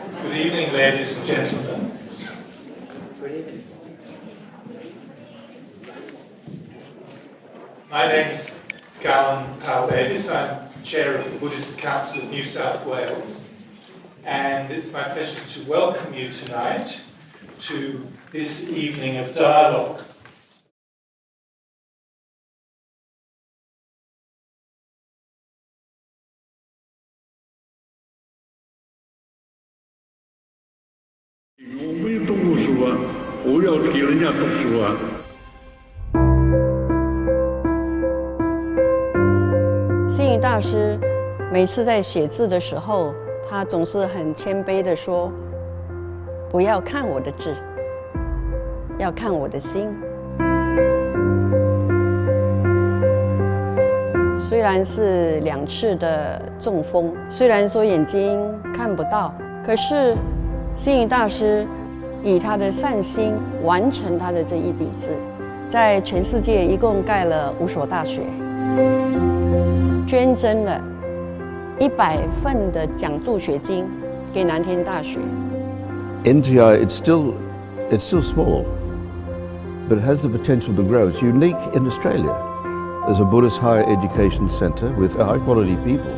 Good evening, ladies and gentlemen. My name's Gowan Powell-Davies. I'm Chair of the Buddhist Council of New South Wales, and it's my pleasure to welcome you tonight to this evening of dialogue.星云大师每次在写字的时候，他总是很谦卑地说：“不要看我的字，要看我的心。”虽然是2次的中风，虽然说眼睛看不到，可是星云大师以他的善心完成他的这一笔字，在全世界一共盖了5所大学，捐赠了100份的奖助学金给南天大学。NTI, it's still small, but it has the potential to grow. It's unique in Australia as a Buddhist higher education centre with high-quality people.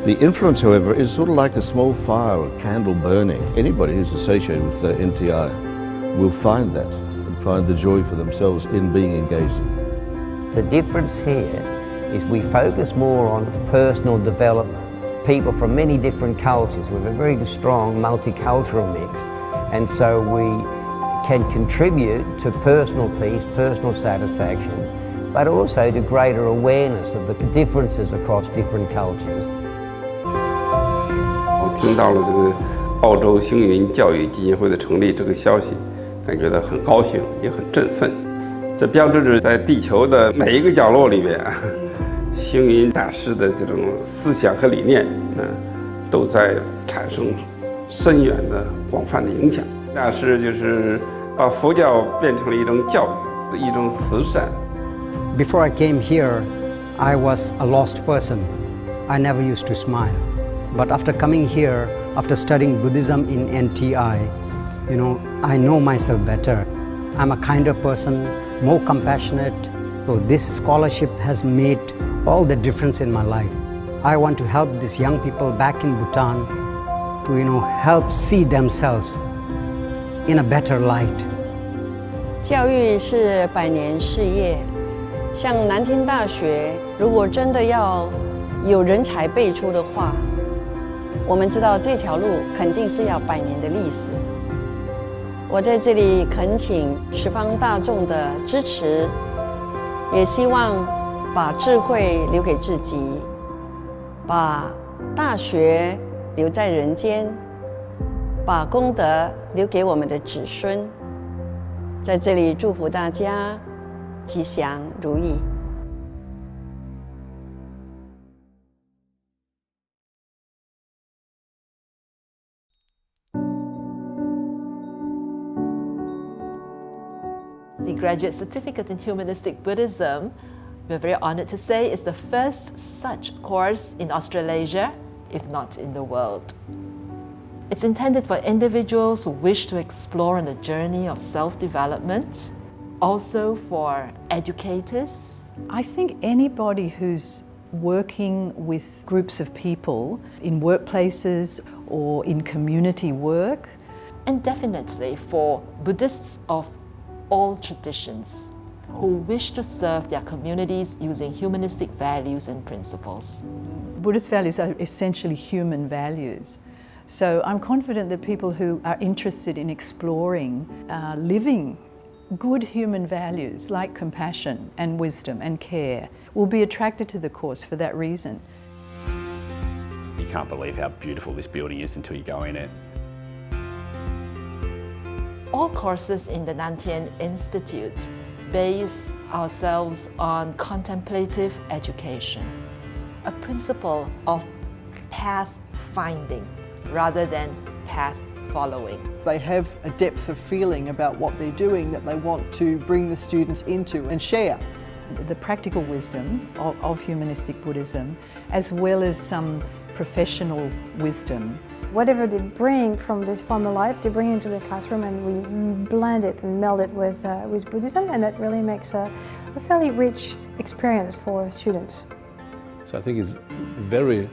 The influence, however, is sort of like a small fire or a candle burning. Anybody who's associated with the NTI will find that and find the joy for themselves in being engaged in. The difference here is we focus more on personal development. People from many different cultures with a very strong multicultural mix, and so we can contribute to personal peace, personal satisfaction, but also to greater awareness of the differences across different cultures. 我听到了这个澳洲星云教育基金会的成立这个消息，感觉到很高兴，也很振奋。这标志着在地球的每一个角落里边，星云大师的这种思想和理念，都在产生深远的、广泛的影响。大师就是把佛教变成了一种教育，一种慈善。Before I came here, I was a lost person. I never used to smile. But after coming here, after studying Buddhism in NTI, I know myself better. I'm a kinder person, more compassionate. So this scholarship has made all the difference in my life. I want to help these young people back in Bhutan to, help see themselves in a better light. 教育是百年事业，像南天大学，如果真的要有人才辈出的话，我们知道这条路肯定是要100年的历史。我在这里恳请十方大众的支持，也希望把智慧留给自己，把大学留在人间，把功德留给我们的子孙。在这里祝福大家吉祥如意。The Graduate Certificate in Humanistic Buddhism, we're very honored to say, is the first such course in Australasia, if not in the world. It's intended for individuals who wish to explore on the journey of self-development, also for educators. I think anybody who's working with groups of people in workplaces or in community work. And definitely for Buddhists of all traditions who wish to serve their communities using humanistic values and principles. Buddhist values are essentially human values. So I'm confident that people who are interested in exploring living good human values like compassion and wisdom and care will be attracted to the course for that reason. You can't believe how beautiful this building is until you go in it. All courses in the Nan Tien Institute base ourselves on contemplative education, a principle of path finding rather than path following. They have a depth of feeling about what they're doing that they want to bring the students into and share. The practical wisdom of humanistic Buddhism, as well as some professional wisdom, whatever they bring from this former life, they bring into the classroom, and we blend it and meld it with Buddhism, and that really makes a fairly rich experience for students. So I think it's very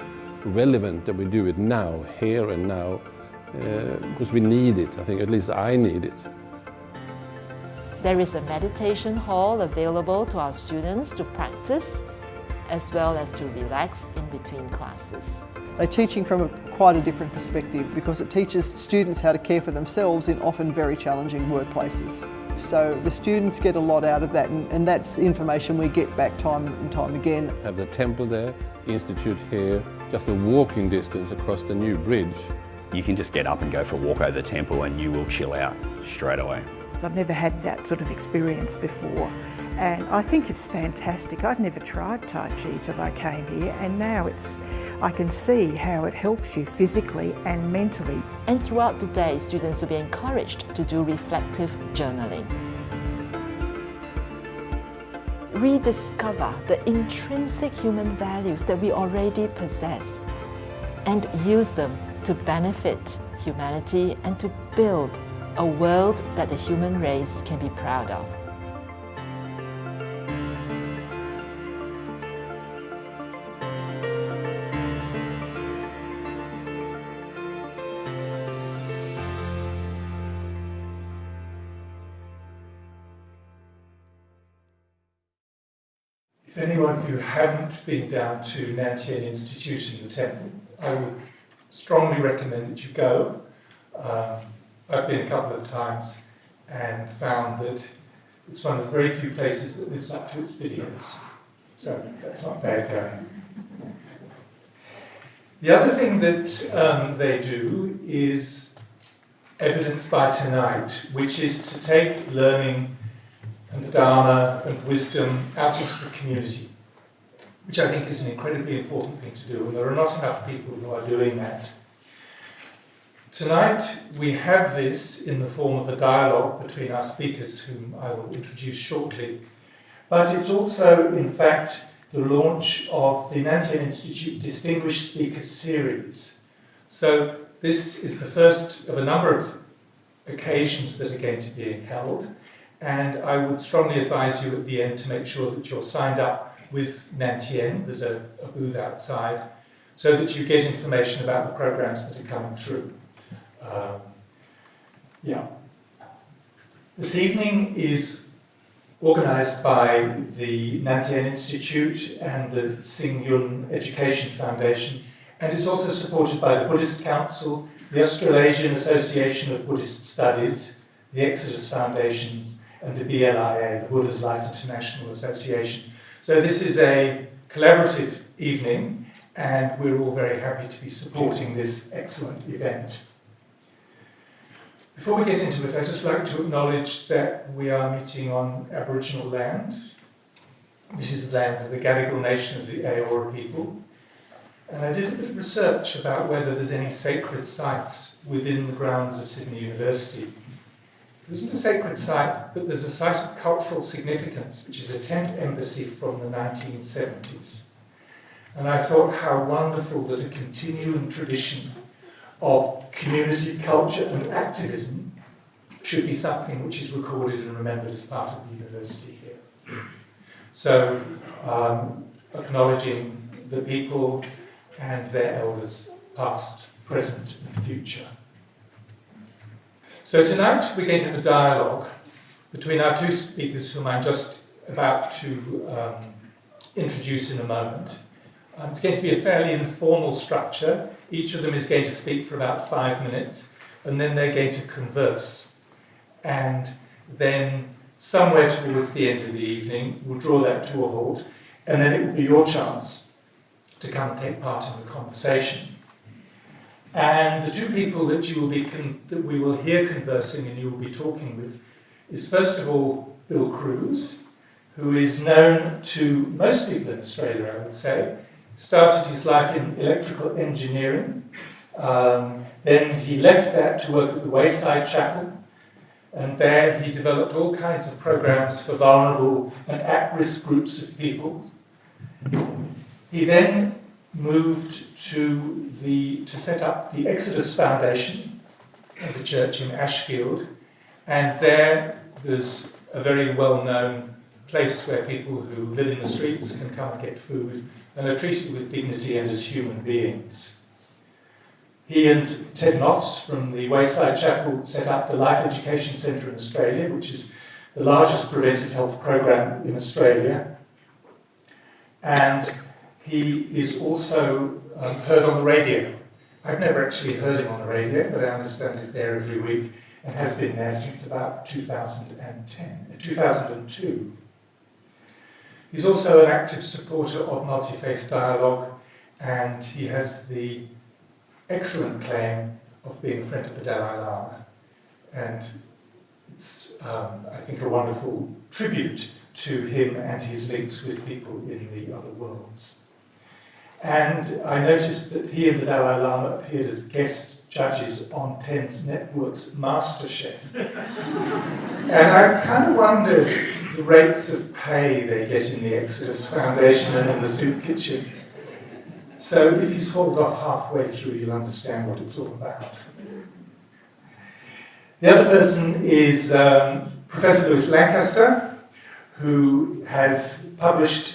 relevant that we do it now, here and now, because we need it. I think at least I need it. There is a meditation hall available to our students to practice, as well as to relax in between classes. They're teaching from quite a different perspective because it teaches students how to care for themselves in often very challenging workplaces. So the students get a lot out of that, and that's information we get back time and time again. Have the temple there, institute here, just a walking distance across the new bridge. You can just get up and go for a walk over the temple and you will chill out straight away. I've never had that sort of experience before, and I think it's fantastic. I'd never tried Tai Chi till I came here, and now I can see how it helps you physically and mentally. And throughout the day, students will be encouraged to do reflective journaling. Rediscover the intrinsic human values that we already possess and use them to benefit humanity and to build a world that the human race can be proud of. If anyone of you haven't been down to Nan Tien Institute in the temple, I would strongly recommend that you go. I've been a couple of times and found that it's one of the very few places that lives up to its videos. So that's not bad going. The other thing that they do is evidenced by tonight, which is to take learning and the Dharma and wisdom out into the community, which I think is an incredibly important thing to do, and there are not enough people who are doing that. Tonight we have this in the form of a dialogue between our speakers, whom I will introduce shortly, but it's also, in fact, the launch of the Nan Tien Institute Distinguished Speakers Series. So this is the first of a number of occasions that are going to be held, and I would strongly advise you at the end to make sure that you're signed up with Nan Tien. There's a booth outside, so that you get information about the programs that are coming through. This evening is organised by the Nan Tien Institute and the Sing Yun Education Foundation, and is also supported by the Buddhist Council, the Australasian Association of Buddhist Studies, the Exodus Foundation, and the BLIA, the Buddha's Light International Association. So this is a collaborative evening, and we're all very happy to be supporting this excellent event. Before we get into it, I'd just like to acknowledge that we are meeting on Aboriginal land. This is the land of the Gadigal Nation of the Eora people. And I did a bit of research about whether there's any sacred sites within the grounds of Sydney University. There isn't a sacred site, but there's a site of cultural significance, which is a tent embassy from the 1970s. And I thought how wonderful that a continuing tradition of community culture and activism should be something which is recorded and remembered as part of the university here. So, acknowledging the people and their elders, past, present, and future. So tonight we're going to have a dialogue between our two speakers, whom I'm just about to introduce in a moment. It's going to be a fairly informal structure. Each of them is going to speak for about 5 minutes, and then they're going to converse. And then somewhere towards the end of the evening, we'll draw that to a halt, and then it will be your chance to come and take part in the conversation. And the two people that that we will hear conversing and you will be talking with is, first of all, Bill Cruz, who is known to most people in Australia, I would say. Started his life in electrical engineering. Then he left that to work at the Wayside Chapel, and there he developed all kinds of programs for vulnerable and at-risk groups of people. He then moved to set up the Exodus Foundation at the church in Ashfield, and there's a very well-known place where people who live in the streets can come and get food and are treated with dignity and as human beings. He and Ted Knopfs from the Wayside Chapel set up the Life Education Centre in Australia, which is the largest preventive health program in Australia. And he is also heard on the radio. I've never actually heard him on the radio, but I understand he's there every week and has been there since about 2002. He's also an active supporter of multi-faith dialogue, and he has the excellent claim of being a friend of the Dalai Lama. And it's, I think, a wonderful tribute to him and his links with people in the other worlds. And I noticed that he and the Dalai Lama appeared as guest judges on Ten's Network's MasterChef. And I kind of wondered the rates of pay they get in the Exodus Foundation and in the soup kitchen. So if he's hauled off halfway through, you'll understand what it's all about. The other person is Professor Louis Lancaster, who has published.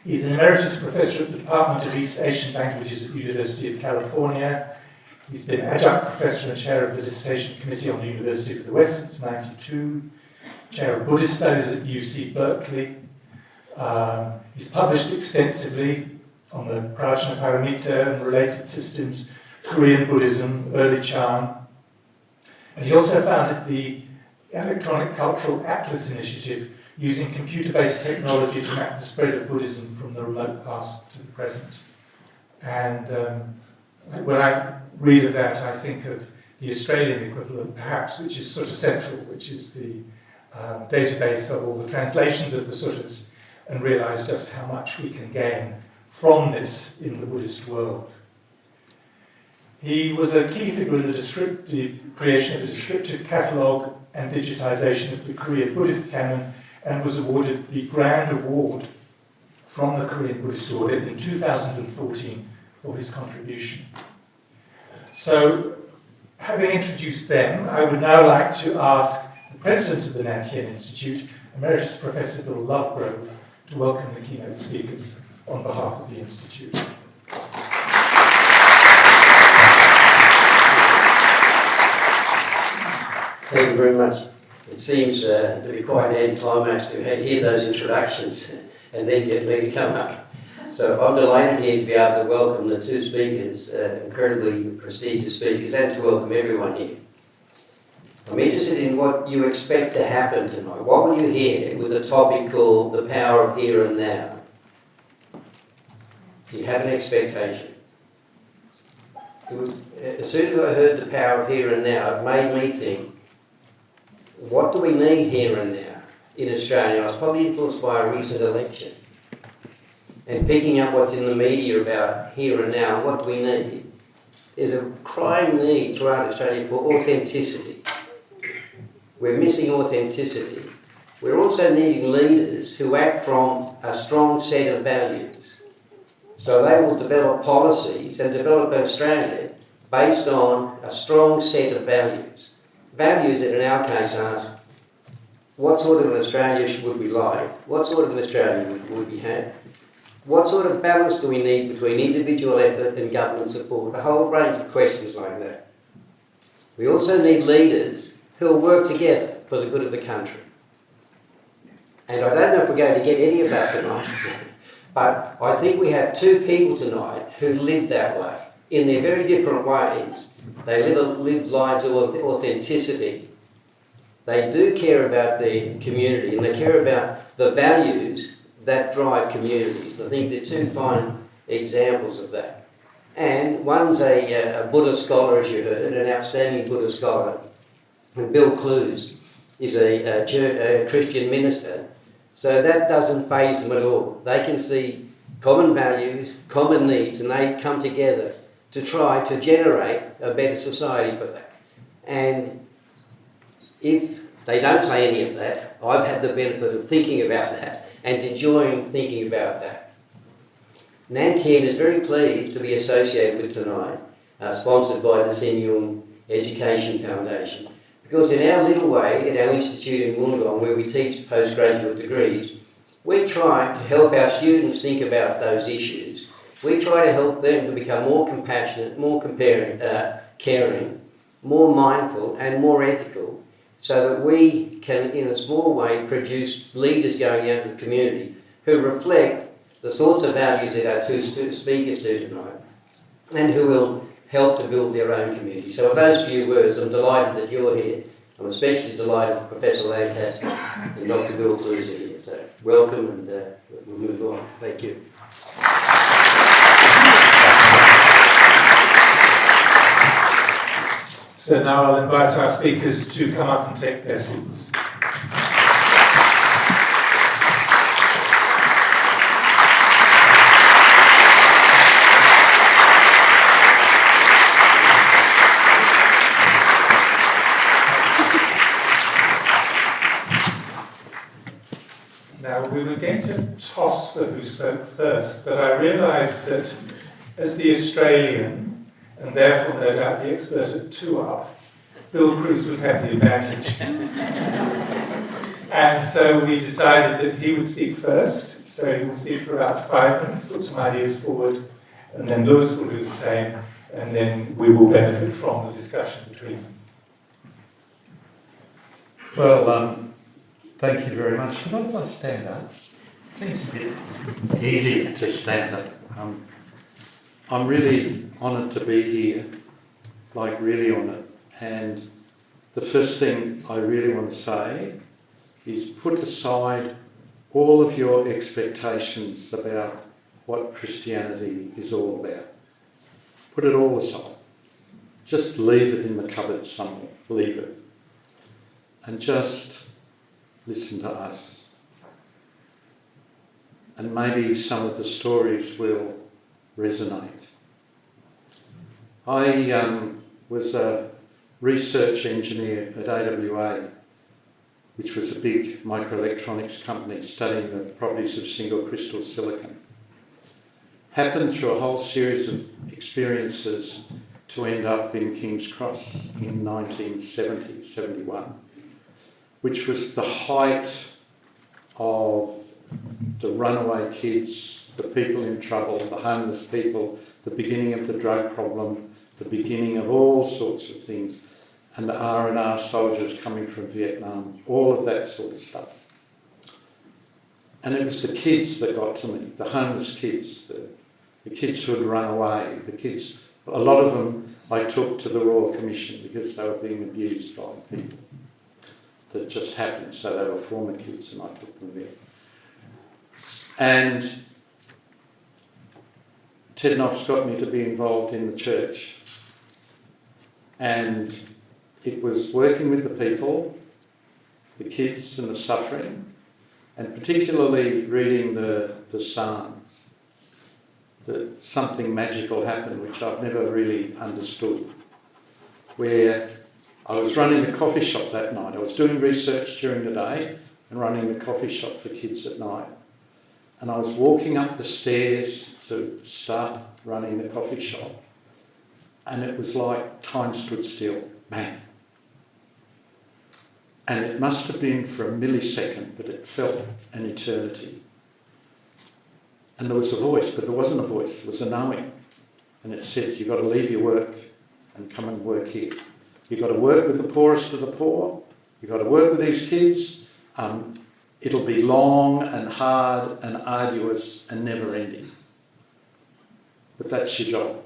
He's an Emeritus Professor at the Department of East Asian Languages at the University of California. He's been Adjunct Professor and Chair of the Dissertation Committee on the University of the West since '92, Chair of Buddhist Studies at UC Berkeley. He's published extensively on the Prajna Paramita and related systems, Korean Buddhism, early Chan. And he also founded the Electronic Cultural Atlas Initiative, using computer-based technology to map the spread of Buddhism from the remote past to the present. And when I read of that, I think of the Australian equivalent, perhaps, which is Sutta Central, which is the database of all the translations of the suttas, and realise just how much we can gain from this in the Buddhist world. He was a key figure in the creation of a descriptive catalogue and digitisation of the Korean Buddhist canon, and was awarded the Grand Award from the Korean Buddhist Order in 2014 for his contribution. So, having introduced them, I would now like to ask the President of the Nan Tien Institute, Emeritus Professor Bill Lovegrove, to welcome the keynote speakers on behalf of the Institute. Thank you very much. It seems to be quite an anticlimax to hear those introductions and then get me to come up. So I'm delighted here to be able to welcome the two speakers, incredibly prestigious speakers, and to welcome everyone here. I'm interested in what you expect to happen tonight. What will you hear with a topic called the power of here and now? Do you have an expectation? As soon as I heard the power of here and now, it made me think, what do we need here and now in Australia? I was probably influenced by a recent election. And picking up what's in the media about here and now, what do we need? There's a crying need throughout Australia for authenticity. We're missing authenticity. We're also needing leaders who act from a strong set of values. So they will develop policies and develop Australia based on a strong set of values. Values that in our case ask, what sort of an Australia would we like? What sort of an Australia would we have? What sort of balance do we need between individual effort and government support? A whole range of questions like that. We also need leaders who will work together for the good of the country. And I don't know if we're going to get any of that tonight, but I think we have two people tonight who live that way in their very different ways. They live lives of authenticity. They do care about the community, and they care about the values that drive communities. I think they're two fine examples of that. And one's a Buddhist scholar, as you heard, an outstanding Buddhist scholar. And Bill Cruz is a Christian minister. So that doesn't faze them at all. They can see common values, common needs, and they come together to try to generate a better society for that. And if they don't say any of that, I've had the benefit of thinking about that and enjoying thinking about that. Nan Tien is very pleased to be associated with tonight, sponsored by the Sen Education Foundation. Because in our little way, at our institute in Wollongong, where we teach postgraduate degrees, we try to help our students think about those issues. We try to help them to become more compassionate, more caring, more mindful and more ethical, so that we can, in a small way, produce leaders going out in the community who reflect the sorts of values that our two speakers do tonight, and who will help to build their own community. So with those few words, I'm delighted that you're here. I'm especially delighted that Professor Lancaster and Dr. Cruz are here. So welcome, and we'll move on. Thank you. So now I'll invite our speakers to come up and take their seats. Now, we were going to toss for who spoke first, but I realised that as the Australian, and therefore no doubt the expert at 2-up, Bill Cruz would have the advantage. And so we decided that he would speak first, so he will speak for about 5 minutes, put some ideas forward, and then Lewis will do the same, and then we will benefit from the discussion between them. Well, thank you very much. Do not if I stand up? It seems a bit easy to stand up. I'm really honoured to be here, like really honoured. And the first thing I really want to say is put aside all of your expectations about what Christianity is all about. Put it all aside. Just leave it in the cupboard somewhere. Leave it. And just listen to us. And maybe some of the stories will resonate. I was a research engineer at AWA, which was a big microelectronics company studying the properties of single crystal silicon. Happened through a whole series of experiences to end up in King's Cross in 1970-71, which was the height of the runaway kids, the people in trouble, the homeless people, the beginning of the drug problem, the beginning of all sorts of things, and the R&R soldiers coming from Vietnam, all of that sort of stuff. And it was the kids that got to me, the homeless kids, the kids who had run away, the kids, a lot of them I took to the Royal Commission because they were being abused by people. That just happened, so they were former kids and I took them there. And Ted Knox got me to be involved in the church. And it was working with the people, the kids and the suffering, and particularly reading the Psalms, that something magical happened which I've never really understood. Where I was running the coffee shop that night. I was doing research during the day and running the coffee shop for kids at night. And I was walking up the stairs to start running the coffee shop. And it was like time stood still. Bang. And it must have been for a millisecond, but it felt an eternity. And there was a voice, but there wasn't a voice. There was a knowing. And it said, you've got to leave your work and come and work here. You've got to work with the poorest of the poor. You've got to work with these kids. It'll be long and hard and arduous and never ending. But that's your job.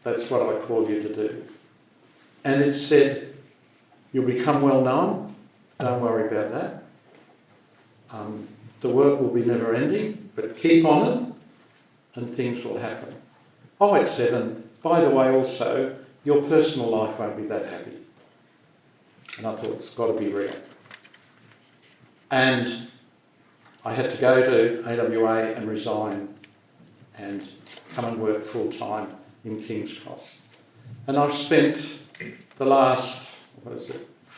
That's what I call you to do. And it said, you'll become well known. Don't worry about that. The work will be never ending, but keep on it and things will happen. Oh, it said, and by the way also, your personal life won't be that happy. And I thought, it's got to be real. And I had to go to AWA and resign and come and work full-time in King's Cross. And I've spent the last,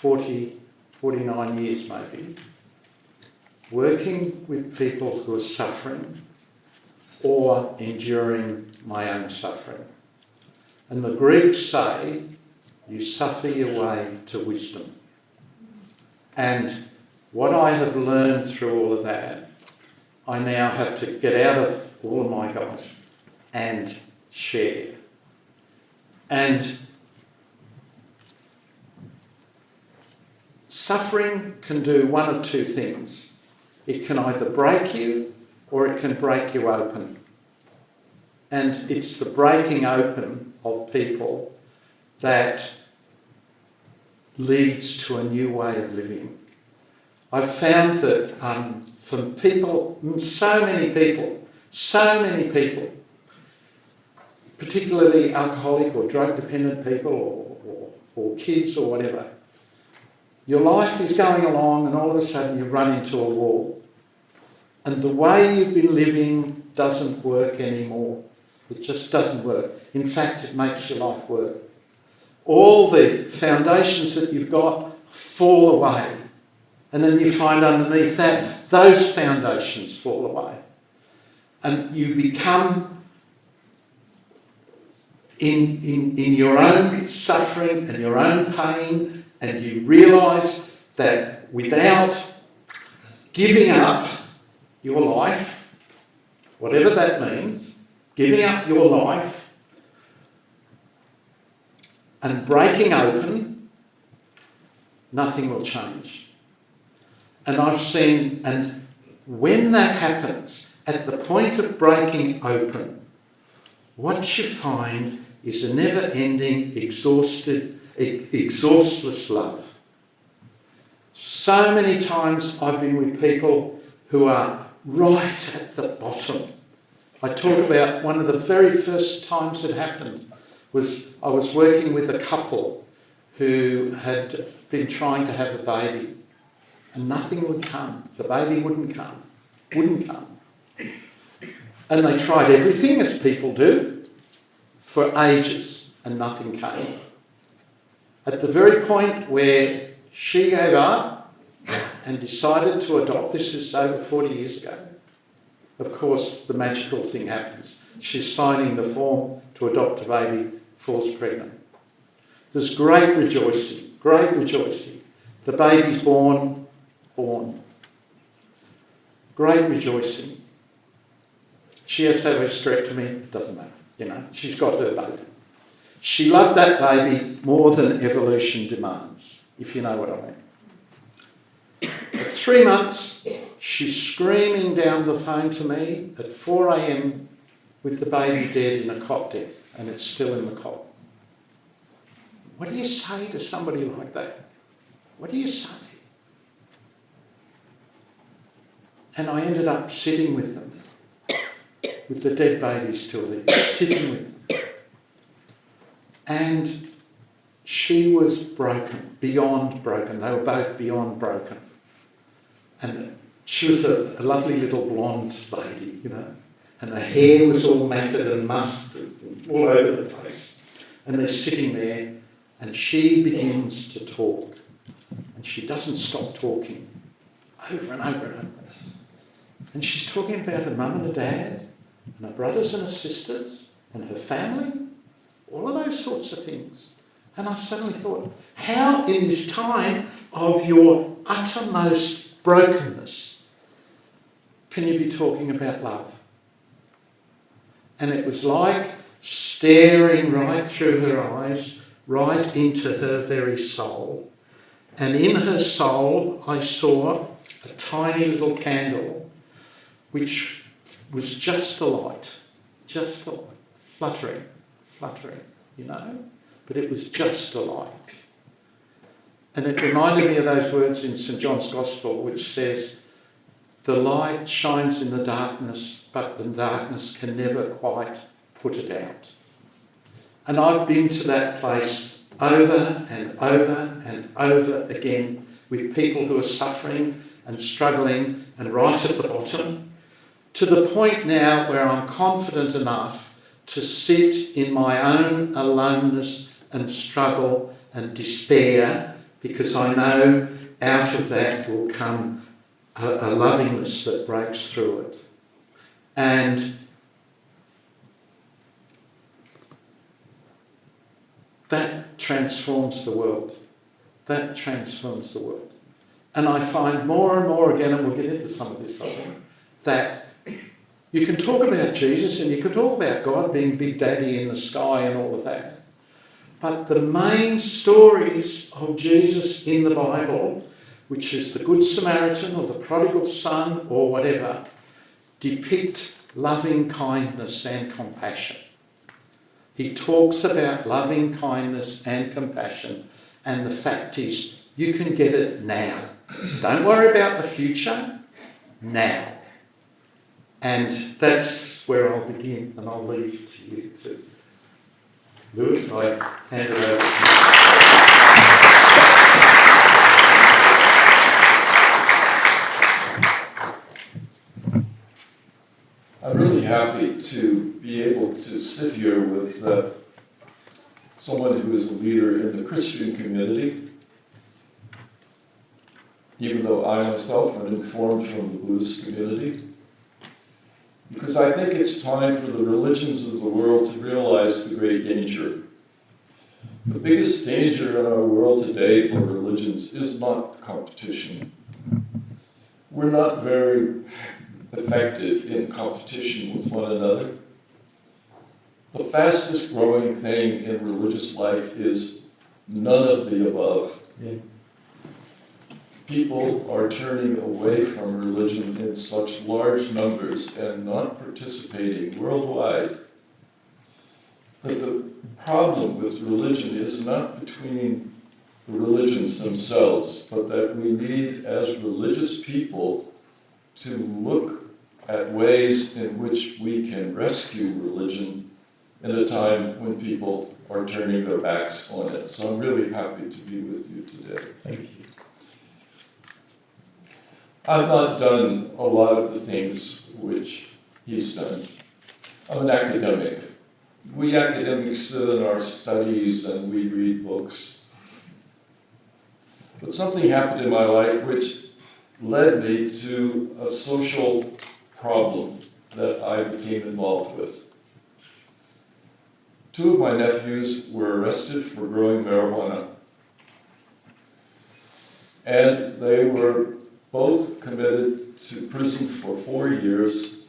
49 years maybe, working with people who are suffering, or enduring my own suffering. And the Greeks say, you suffer your way to wisdom. And what I have learned through all of that, I now have to get out of all of my guys and share. And suffering can do one of two things. It can either break you or it can break you open. And it's the breaking open of people that leads to a new way of living. I've found that from people, so many people, particularly alcoholic or drug-dependent people or kids or whatever, your life is going along and all of a sudden you run into a wall. And the way you've been living doesn't work anymore. It just doesn't work. In fact, it makes your life work. All the foundations that you've got fall away. And then you find underneath that, those foundations fall away. And you become in your own suffering and your own pain, and you realise that without giving up your life, whatever that means, giving up your life and breaking open, nothing will change. And I've seen, and when that happens, at the point of breaking open, what you find is a never-ending, exhaustless love. So many times I've been with people who are right at the bottom. I talk about one of the very first times it happened was I was working with a couple who had been trying to have a baby and nothing would come. The baby wouldn't come. And they tried everything, as people do, for ages and nothing came. At the very point where she gave up and decided to adopt, this is over 40 years ago, of course the magical thing happens. She's signing the form to adopt a baby, falls pregnant. There's great rejoicing. The baby's born. Great rejoicing. She has to have a hysterectomy, doesn't matter, she's got her baby. She loved that baby more than evolution demands, if you know what I mean. At 3 months, she's screaming down the phone to me at 4 a.m. with the baby dead in a cot death, and it's still in the cot. What do you say to somebody like that? What do you say? And I ended up sitting with them, with the dead baby still there, sitting with them. And she was broken, beyond broken. They were both beyond broken. And she was a lovely little blonde lady, and her hair was all matted and mussed all over the place. And they're sitting there, and she begins to talk. And she doesn't stop talking, over and over and over. And she's talking about her mum and her dad, and her brothers and her sisters, and her family, all of those sorts of things. And I suddenly thought, how in this time of your uttermost brokenness can you be talking about love? And it was like staring right through her eyes, right into her very soul. And in her soul, I saw a tiny little candle, which was just a light, fluttering, but it was just a light. And it reminded me of those words in St. John's Gospel, which says, the light shines in the darkness, but the darkness can never quite put it out. And I've been to that place over and over and over again with people who are suffering and struggling and right at the bottom, to the point now where I'm confident enough to sit in my own aloneness and struggle and despair, because I know out of that will come a lovingness that breaks through it. And transforms the world. That transforms the world. And I find more and more again, and we'll get into some of this, I think, that you can talk about Jesus and you can talk about God being Big Daddy in the sky and all of that. But the main stories of Jesus in the Bible, which is the Good Samaritan or the prodigal son or whatever, depict loving kindness and compassion. He talks about loving kindness and compassion, and the fact is, you can get it now. Don't worry about the future, now. And that's where I'll begin, and I'll leave to you to Lewis. I hand it over to you. I'm really happy to be able to sit here with someone who is a leader in the Christian community, even though I myself am informed from the Buddhist community, because I think it's time for the religions of the world to realize the great danger. The biggest danger in our world today for religions is not competition. We're not very effective in competition with one another. The fastest growing thing in religious life is none of the above. Yeah. People are turning away from religion in such large numbers and not participating worldwide that the problem with religion is not between the religions themselves, but that we need, as religious people, to look at ways in which we can rescue religion in a time when people are turning their backs on it. So I'm really happy to be with you today. Thank you. I've not done a lot of the things which he's done. I'm an academic. We academics sit in our studies and we read books. But something happened in my life which led me to a social problem that I became involved with. Two of my nephews were arrested for growing marijuana. And they were both committed to prison for 4 years,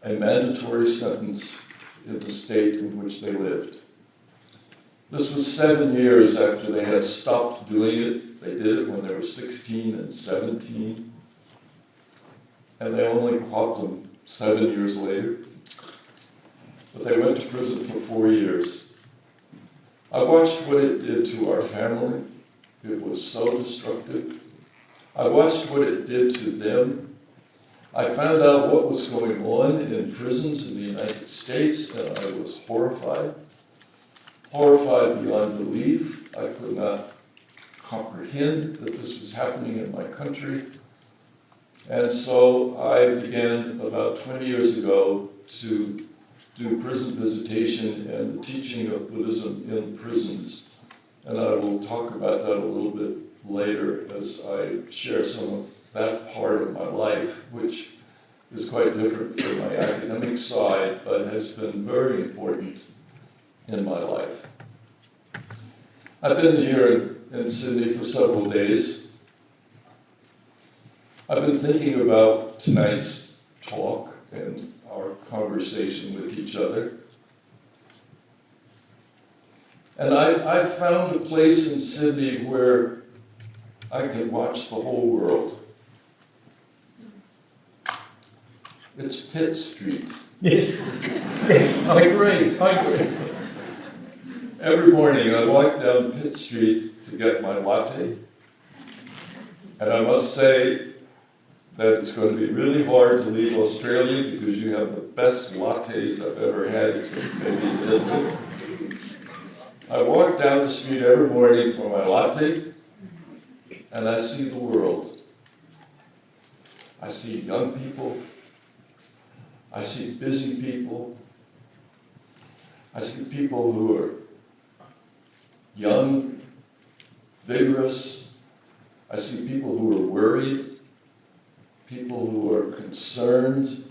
a mandatory sentence in the state in which they lived. This was 7 years after they had stopped doing it. They did it when they were 16 and 17. And they only caught them 7 years later. But they went to prison for 4 years. I watched what it did to our family. It was so destructive. I watched what it did to them. I found out what was going on in prisons in the United States, and I was horrified. Horrified beyond belief. I could not comprehend that this was happening in my country. And so I began about 20 years ago to do prison visitation and the teaching of Buddhism in prisons. And I will talk about that a little bit later as I share some of that part of my life, which is quite different from my academic side, but has been very important in my life. I've been here in Sydney for several days. I've been thinking about tonight's talk and our conversation with each other. And I found a place in Sydney where I can watch the whole world. It's Pitt Street. Yes, yes, I agree. Every morning I walk down Pitt Street to get my latte. And I must say that it's going to be really hard to leave Australia because you have the best lattes I've ever had, except maybe Milton. I walk down the street every morning for my latte, and I see the world. I see young people. I see busy people. I see people who are young, vigorous. I see people who are worried, people who are concerned.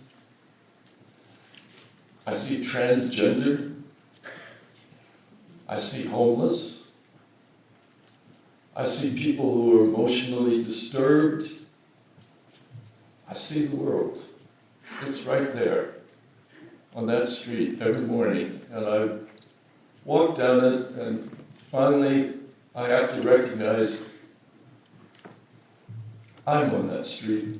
I see transgender. I see homeless. I see people who are emotionally disturbed. I see the world. It's right there on that street every morning. And I walk down it, and finally I have to recognize I'm on that street.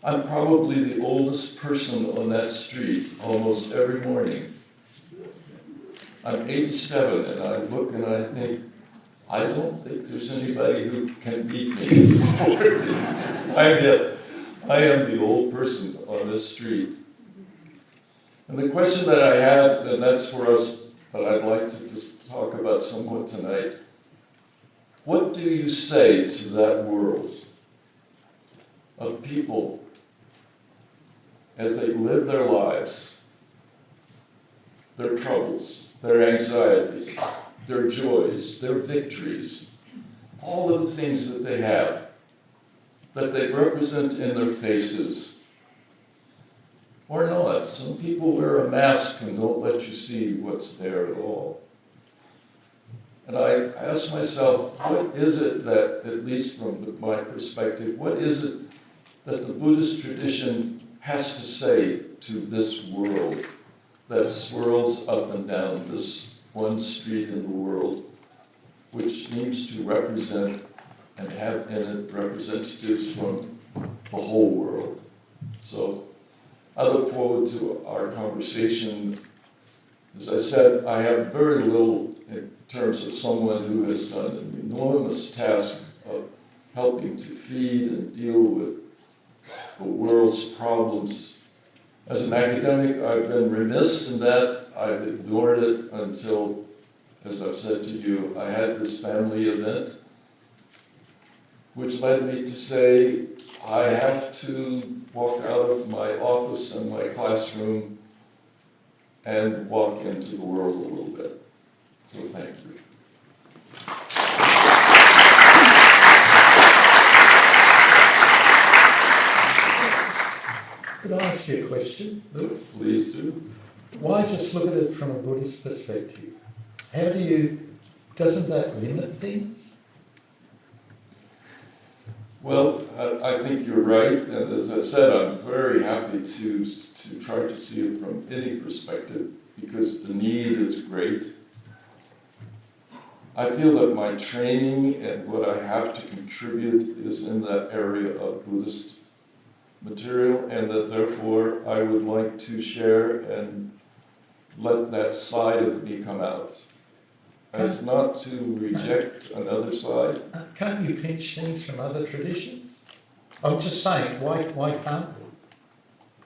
I'm probably the oldest person on that street almost every morning. I'm 87, and I look and I think, I don't think there's anybody who can beat me this morning. I am the old person on this street. And the question that I have, and that's for us, but I'd like to just talk about somewhat tonight. What do you say to that world of people as they live their lives, their troubles, their anxieties, their joys, their victories, all of the things that they have, that they represent in their faces, or not? Some people wear a mask and don't let you see what's there at all. And I ask myself, what is it that, at least from my perspective, what is it that the Buddhist tradition has to say to this world that swirls up and down this one street in the world, which needs to represent and have in it representatives from the whole world? So I look forward to our conversation. As I said, I have very little in terms of someone who has done an enormous task of helping to feed and deal with the world's problems. As an academic, I've been remiss in that. I've ignored it until, as I've said to you, I had this family event, which led me to say, I have to walk out of my office and my classroom and walk into the world a little bit. So thank you. Could I ask you a question, Lewis? Please do. Why just look at it from a Buddhist perspective? Doesn't that limit things? Well, I think you're right, and as I said, I'm very happy to try to see it from any perspective, because the need is great. I feel that my training and what I have to contribute is in that area of Buddhist material, and that therefore I would like to share and let that side of me come out. As not to reject another side. Can't you pinch things from other traditions? I'm just saying, why can't we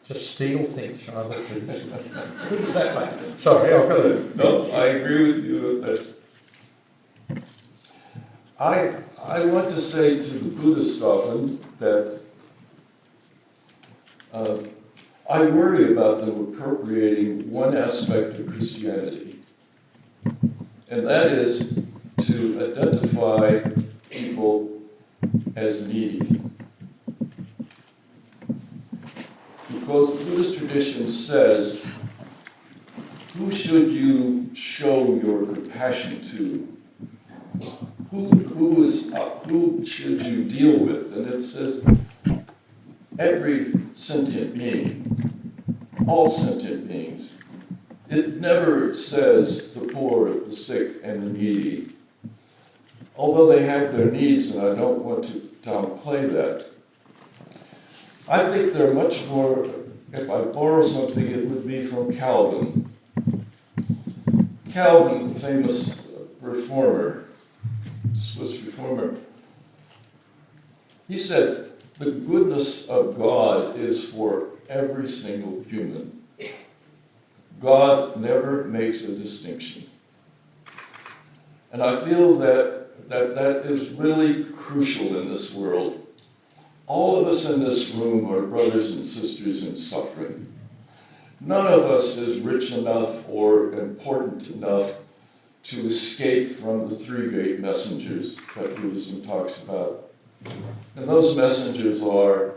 just steal things from other traditions? Put it that way. Sorry, I've got to... No, I agree with you that I want to say to the Buddhist often that I worry about them appropriating one aspect of Christianity, and that is to identify people as needy. Because the Buddhist tradition says, who should you show your compassion to? Who should you deal with? And it says, every sentient being, all sentient beings. It never says the poor, the sick, and the needy. Although they have their needs, and I don't want to downplay that. I think they're much more, if I borrow something, it would be from Calvin. Calvin, the famous reformer, Swiss reformer, he said, the goodness of God is for every single human. God never makes a distinction. And I feel that is really crucial in this world. All of us in this room are brothers and sisters in suffering. None of us is rich enough or important enough to escape from the three great messengers that Buddhism talks about. And those messengers are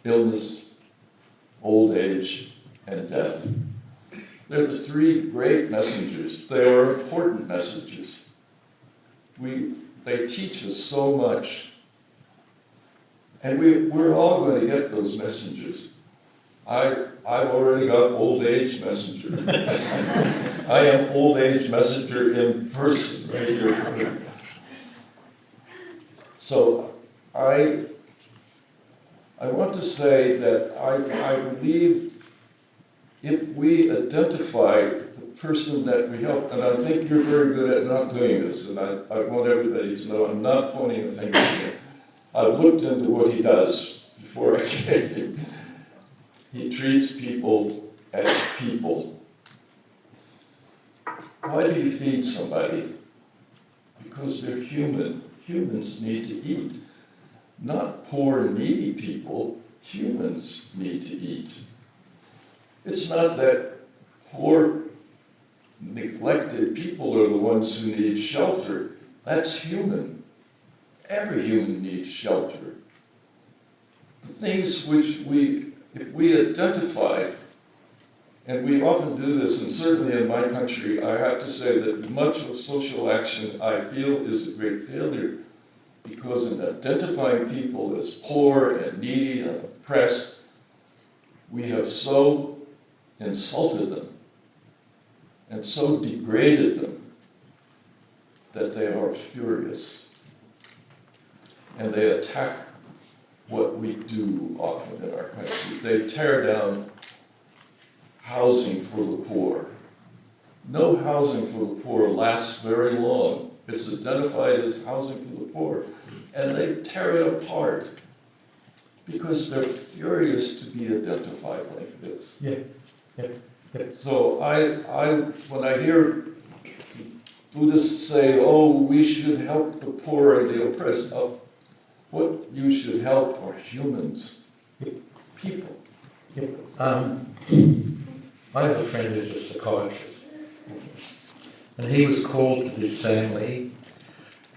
illness, old age, and death. They're the three great messengers. They are important messages. they teach us so much. And we're all going to get those messengers. I've already got old age messenger. I am old age messenger in person right here. So I want to say that I believe if we identify the person that we help, and I think you're very good at not doing this, and I want everybody to know I'm not pointing a finger at him. I've looked into what he does before I came. He treats people as people. Why do you feed somebody? Because they're human. Humans need to eat. Not poor, needy people. Humans need to eat. It's not that poor, neglected people are the ones who need shelter. That's human. Every human needs shelter. The things which if we identify, and we often do this, and certainly in my country, I have to say that much of social action I feel is a great failure, because in identifying people as poor and needy and oppressed, we have so insulted them and so degraded them that they are furious. And they attack what we do often in our country. They tear down housing for the poor. No housing for the poor lasts very long. It's identified as housing for the poor. And they tear it apart because they're furious to be identified like this. Yeah. So when I hear Buddhists say, oh, we should help the poor and the oppressed, what you should help are humans, people. I have a friend who's a psychiatrist, and he was called to this family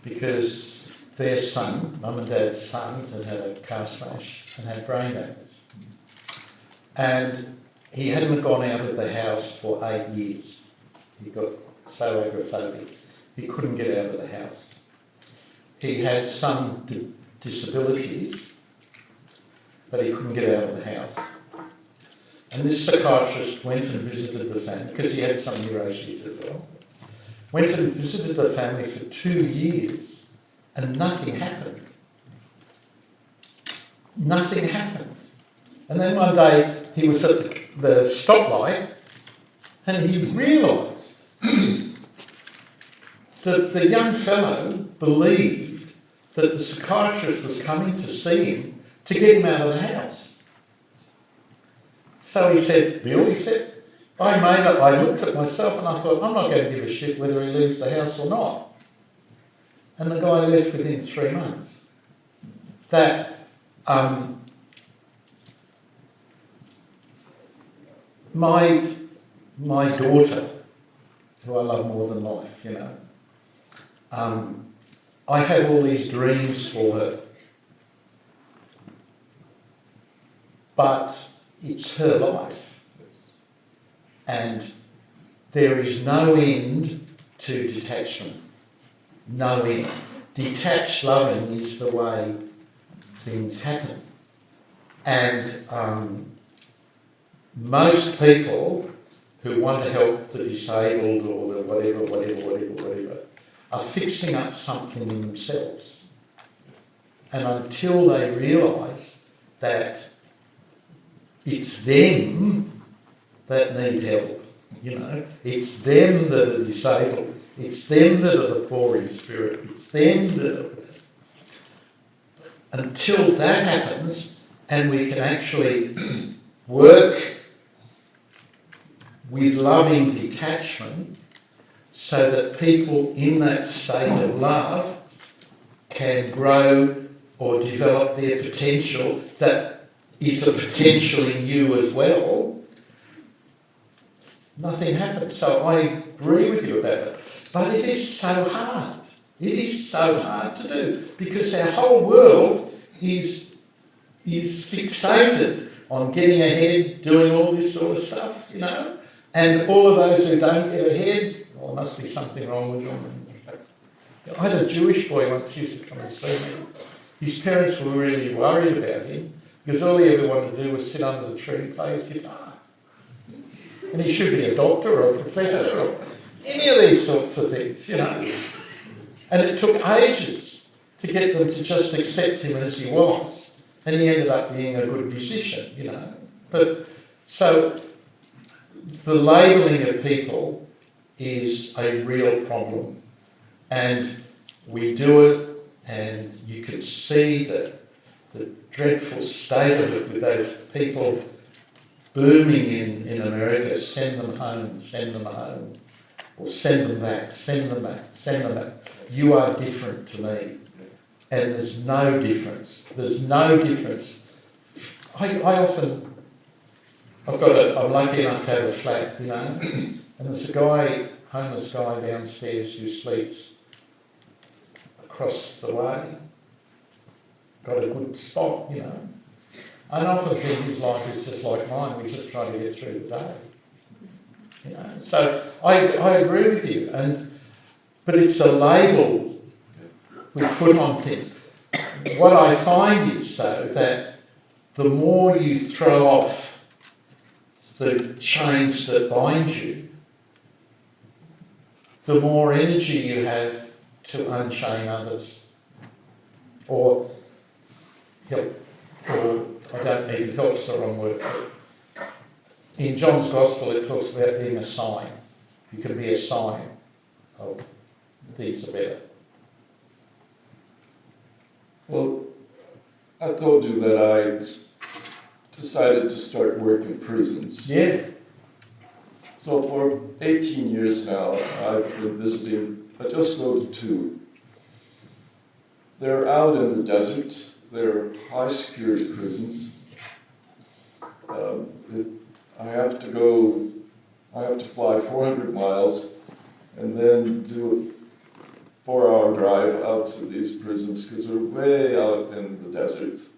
because their son, mum and dad's son, had a car smash and had brain damage. And he hadn't gone out of the house for 8 years. He got so agoraphobic, he couldn't get out of the house. He had some disabilities, but he couldn't get out of the house. And this psychiatrist went and visited the family, because he had some neuroses as well. Went and visited the family for 2 years, and nothing happened. Nothing happened. And then one day he was at the stoplight, and he realised that the young fellow believed that the psychiatrist was coming to see him to get him out of the house. So he said, Bill, I looked at myself and I thought, I'm not going to give a shit whether he leaves the house or not. And the guy left within 3 months. That my daughter, who I love more than life, I have all these dreams for her. But it's her life. And there is no end to detachment. No end. Detached loving is the way things happen. And most people who want to help the disabled or the whatever, are fixing up something in themselves. And until they realise that it's them that need help, it's them that are disabled, it's them that are the poor in spirit, it's them that are... Until that happens, and we can actually work with loving detachment, so that people in that state of love can grow or develop their potential that is a potential in you as well, nothing happens. So I agree with you about it. But it is so hard. It is so hard to do, because our whole world is fixated on getting ahead, doing all this sort of stuff, And all of those who don't get ahead, well, there must be something wrong with them. I had a Jewish boy once used to come and see me. His parents were really worried about him because all he ever wanted to do was sit under the tree and play his guitar. And he should be a doctor or a professor or any of these sorts of things, you know. And it took ages to get them to just accept him as he was. And he ended up being a good musician, you know. But so the labelling of people is a real problem. And we do it, and you can see the dreadful state of it with those people booming in America, send them home, or send them back, send them back, send them back. You are different to me. And there's no difference. There's no difference. I'm lucky enough to have a flat, you know, and there's a homeless guy downstairs who sleeps across the way. Got a good spot, you know. I often think his life is just like mine. We just try to get through the day. You know? So I agree with you, but it's a label we put on things. What I find is, though, that the more you throw off the chains that bind you, the more energy you have to unchain others. Or I don't even help's the wrong word. In John's Gospel it talks about being a sign. You can be a sign of things are better. Well, I told you that I decided to start work in prisons. Yeah. So for 18 years now, I've been visiting, I just go to 2. They're out in the desert. They're high security prisons. I have to fly 400 miles and then do a 4-hour drive out to these prisons because they're way out in the deserts.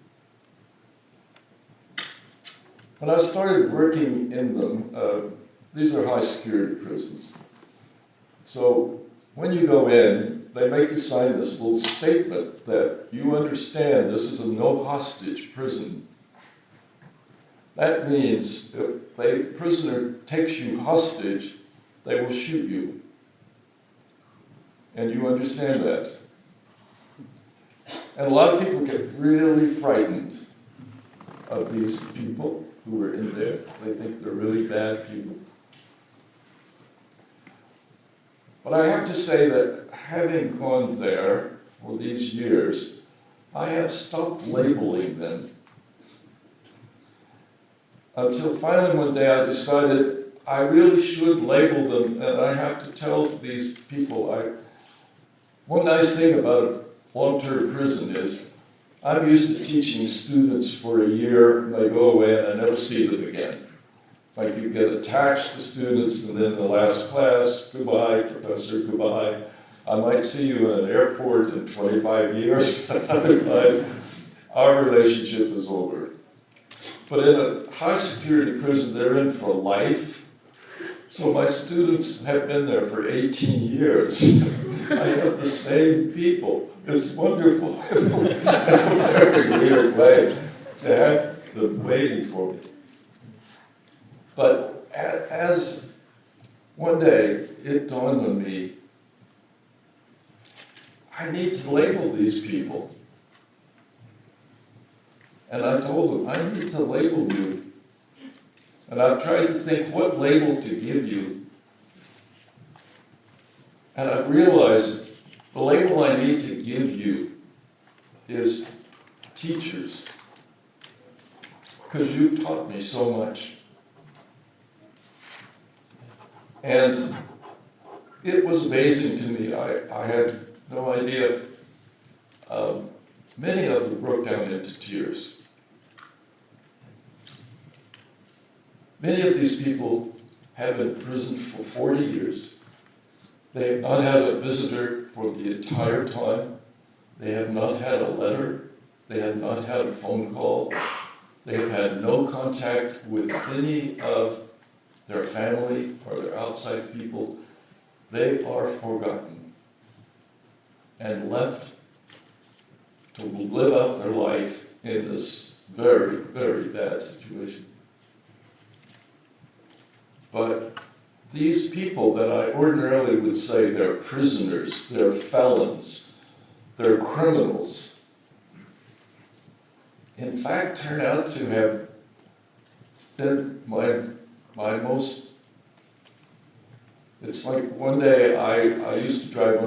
When I started working in them, these are high security prisons. So when you go in, they make you sign this little statement that you understand this is a no hostage prison. That means if a prisoner takes you hostage, they will shoot you. And you understand that. And a lot of people get really frightened of these people who are in there. They think they're really bad people. But I have to say that having gone there for these years, I have stopped labeling them. Until finally one day I decided I really should label them, and I have to tell these people, one nice thing about a long-term prison is I'm used to teaching students for a year, and they go away and I never see them again. Like you get attached to students, and then the last class, goodbye, professor, goodbye. I might see you in an airport in 25 years, otherwise our relationship is over. But in a high security prison, they're in for life. So my students have been there for 18 years. I have the same people. It's wonderful in a very weird way to have them waiting for me. But as one day it dawned on me, I need to label these people. And I told them, I need to label you. And I've tried to think what label to give you. And I've realized the label I need to give you is teachers. Because you've taught me so much. And it was amazing to me. I had no idea. Many of them broke down into tears. Many of these people have been imprisoned for 40 years. They have not had a visitor for the entire time. They have not had a letter. They have not had a phone call. They have had no contact with any of their family or their outside people. They are forgotten. and left to live out their life in this very, very bad situation. But these people that I ordinarily would say they're prisoners, they're felons, they're criminals, in fact turn out to have been my most. It's like one day I used to drive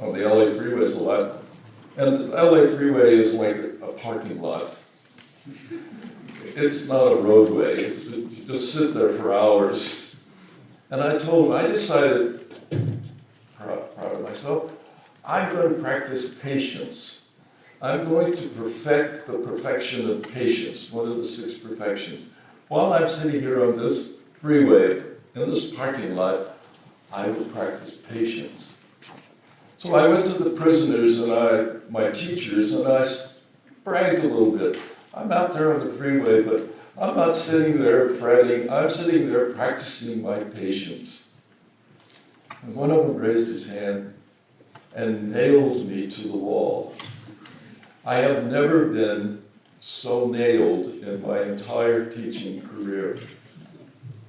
on the LA freeways a lot, and the LA freeway is like a parking lot. It's not a roadway, you just sit there for hours. And I decided, proud of myself, I'm going to practice patience. I'm going to perfect the perfection of patience, one of the 6 perfections. While I'm sitting here on this freeway, in this parking lot, I will practice patience. So I went to the prisoners and my teachers, and I bragged a little bit. I'm out there on the freeway, but I'm not sitting there fretting. I'm sitting there practicing my patience. And one of them raised his hand and nailed me to the wall. I have never been so nailed in my entire teaching career.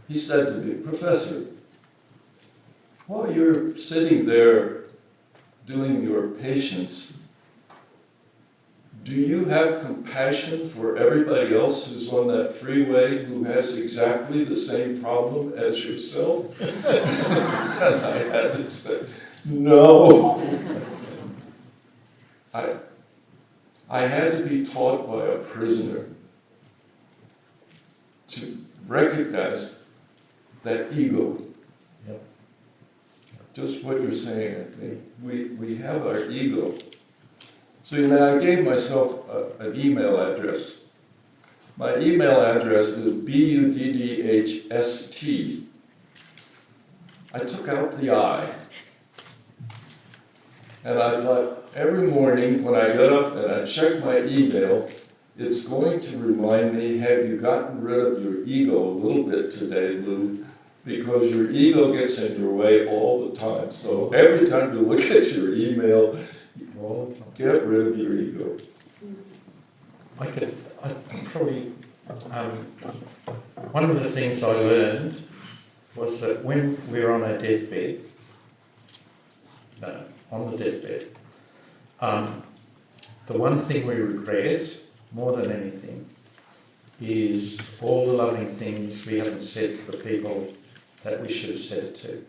He said to me, "Professor, while you're sitting there doing your patience, do you have compassion for everybody else who's on that freeway who has exactly the same problem as yourself?" And I had to say, no. I had to be taught by a prisoner to recognize that ego. Yep. Just what you're saying, I think. We have our ego. So I gave myself an email address. My email address is buddhst. I took out the I. And I thought, every morning when I get up and I check my email, it's going to remind me, have you gotten rid of your ego a little bit today, Lou? Because your ego gets in your way all the time. So every time you look at your email, get rid of your ego. I probably, one of the things I learned was that when we're on our deathbed, on the deathbed, the one thing we regret more than anything is all the loving things we haven't said to the people that we should have said it to.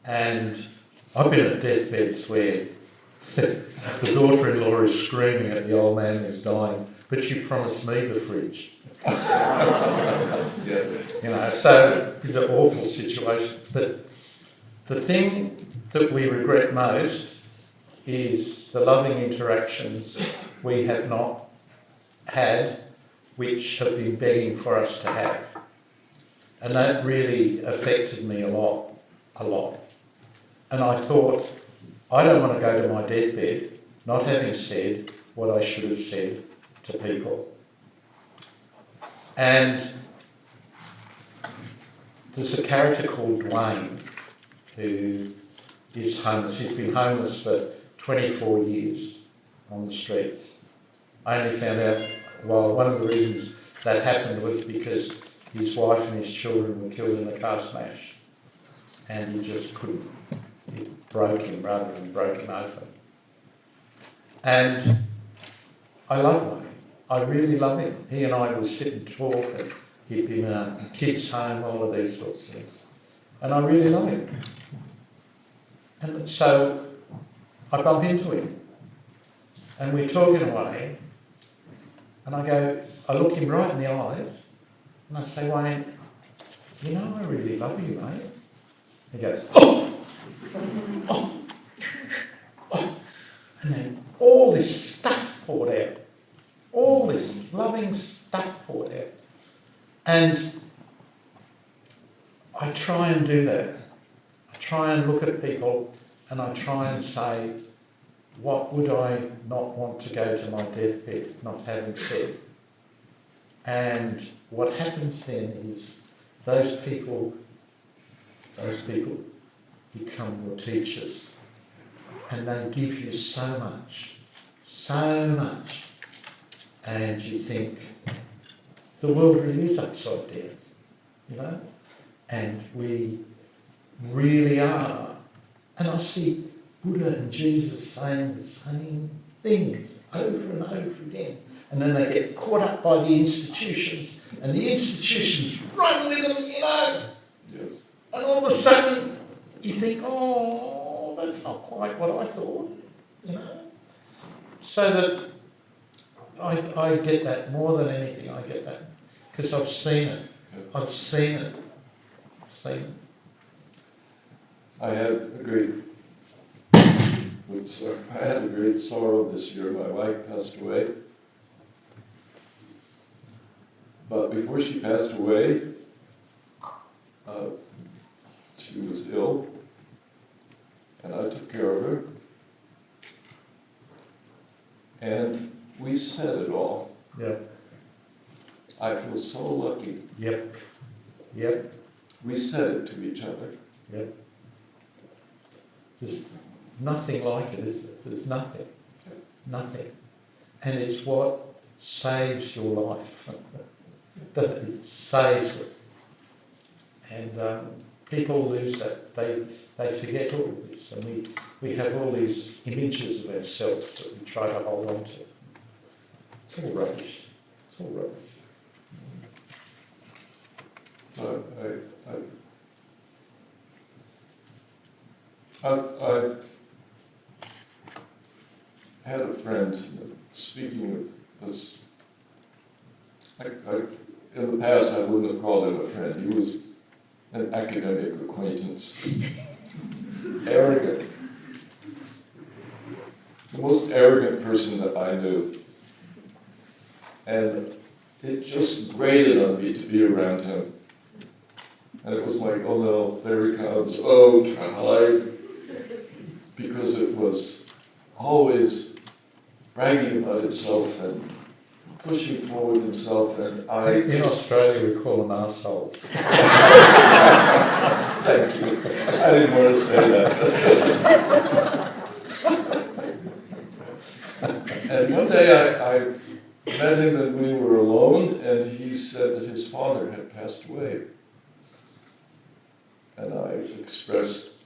And I've been at deathbeds where the daughter-in-law is screaming at the old man who's dying, "But you promised me the fridge." Yes. So these are awful situations. But the thing that we regret most is the loving interactions we have not had, which have been begging for us to have. And that really affected me a lot. And I thought, I don't want to go to my deathbed not having said what I should have said to people. And there's a character called Dwayne who is homeless. He's been homeless for 24 years on the streets. I only found out, one of the reasons that happened was because his wife and his children were killed in a car smash. And he just couldn't. It broke him rather than broke him open. And I love Wayne. I really love him. He and I would sit and talk, and he'd been in kids' home, all of these sorts of things. And I really love him. And so I bump into him. And we're talking away. And I look him right in the eyes. And I say, "Wayne, you know I really love you, mate." He goes, "Oh! Oh! Oh!" And then all this stuff poured out. All this loving stuff poured out. And I try and do that. I try and look at people and I try and say, what would I not want to go to my deathbed not having said? And what happens then is those people become your teachers. And they give you so much. And you think, the world really is upside down, you know? And we really are. And I see Buddha and Jesus saying the same things over and over again. And then they get caught up by the institutions, and the institutions run with them, you know? Yes. And all of a sudden, you think, oh, that's not quite what I thought, you know? So that I get that more than anything, I get that. Because I've seen it. I've seen it. I had a great sorrow this year. My wife passed away. But before she passed away, she was ill, and I took care of her. And we said it all. Yeah. I feel so lucky. Yep. We said it to each other. Yep. There's nothing like it, is there? There's nothing. Nothing. And it's what saves your life. It saves it. And people lose that. They forget all of this. And we have all these images of ourselves that we try to hold on to. It's all rubbish. It's all rubbish. I've had a friend, speaking of this, in the past I wouldn't have called him a friend. He was an academic acquaintance. Arrogant. The most arrogant person that I knew. And it just grated on me to be around him. And it was like, oh no, there he comes, oh God. Because it was always bragging about himself and pushing forward himself, and In Australia we call them arseholes. Thank you. I didn't want to say that. And one day I met him and we were alone, and he said that his father had passed away. And I expressed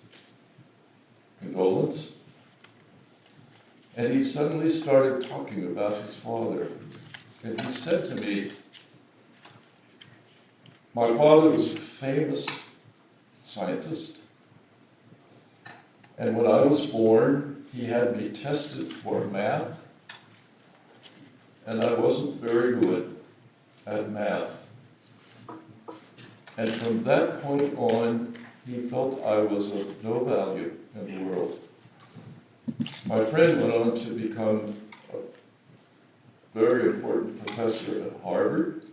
condolence. And he suddenly started talking about his father. And he said to me, my father was a famous scientist. And when I was born, he had me tested for math. And I wasn't very good at math. And from that point on, he felt I was of no value in the world. My friend went on to become a very important professor at Harvard,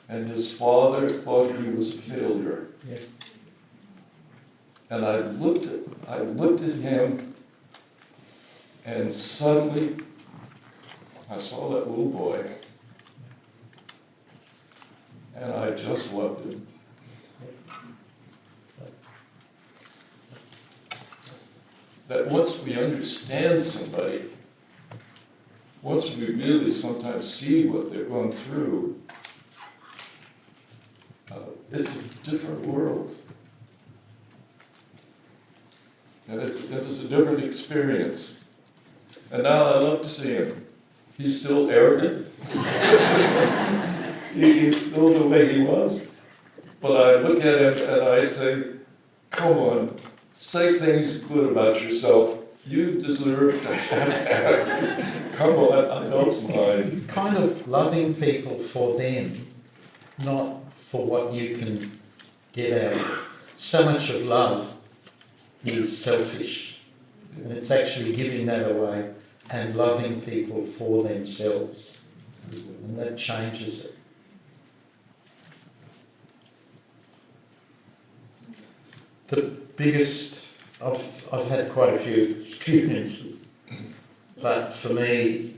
and his father thought he was a failure. Yeah. And I looked at him, and suddenly I saw that little boy, and I just loved him. That once we understand somebody, once we really sometimes see what they're going through, it's a different world. And it was a different experience. And now I love to see him. He's still arrogant. He's still the way he was. But I look at him and I say, come on, say things good about yourself. You deserve to have that. Come on, I know it's mine. It's kind of loving people for them, not for what you can get out of it. So much of love is selfish, and it's actually giving that away and loving people for themselves, and that changes it. The biggest, I've had quite a few experiences, but for me,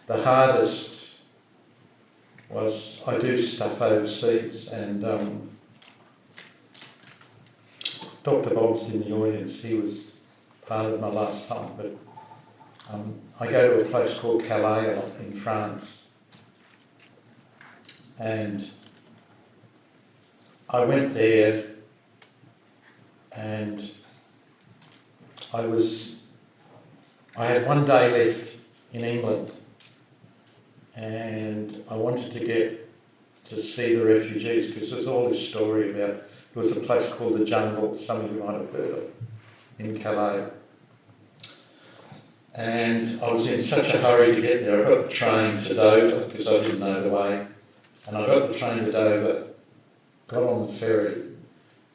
the hardest was I do stuff overseas, and Dr. Bob's in the audience, he was part of my last time, but I go to a place called Calais a lot in France. And I went there and I had one day left in England and I wanted to get to see the refugees because there's all this story about, there was a place called the Jungle, some of you might have heard of, in Calais. And I was in such a hurry to get there. I got the train to Dover because I didn't know the way. And I got the train to Dover, got on the ferry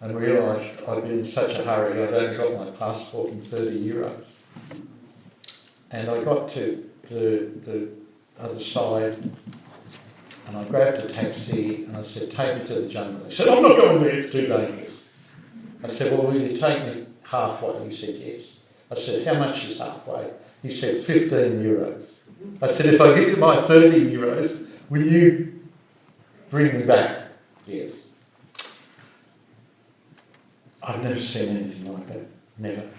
and realised I'd been in such a hurry I'd only got my passport and €30. And I got to the other side and I grabbed a taxi and I said, take me to the jungle. He said, I'm not going there, it's too dangerous. I said, well, will you take me halfway? He said, yes. I said, how much is halfway? He said, €15. I said, if I give you my €30, will you bring me back? Yes. I've never seen anything like that. Never.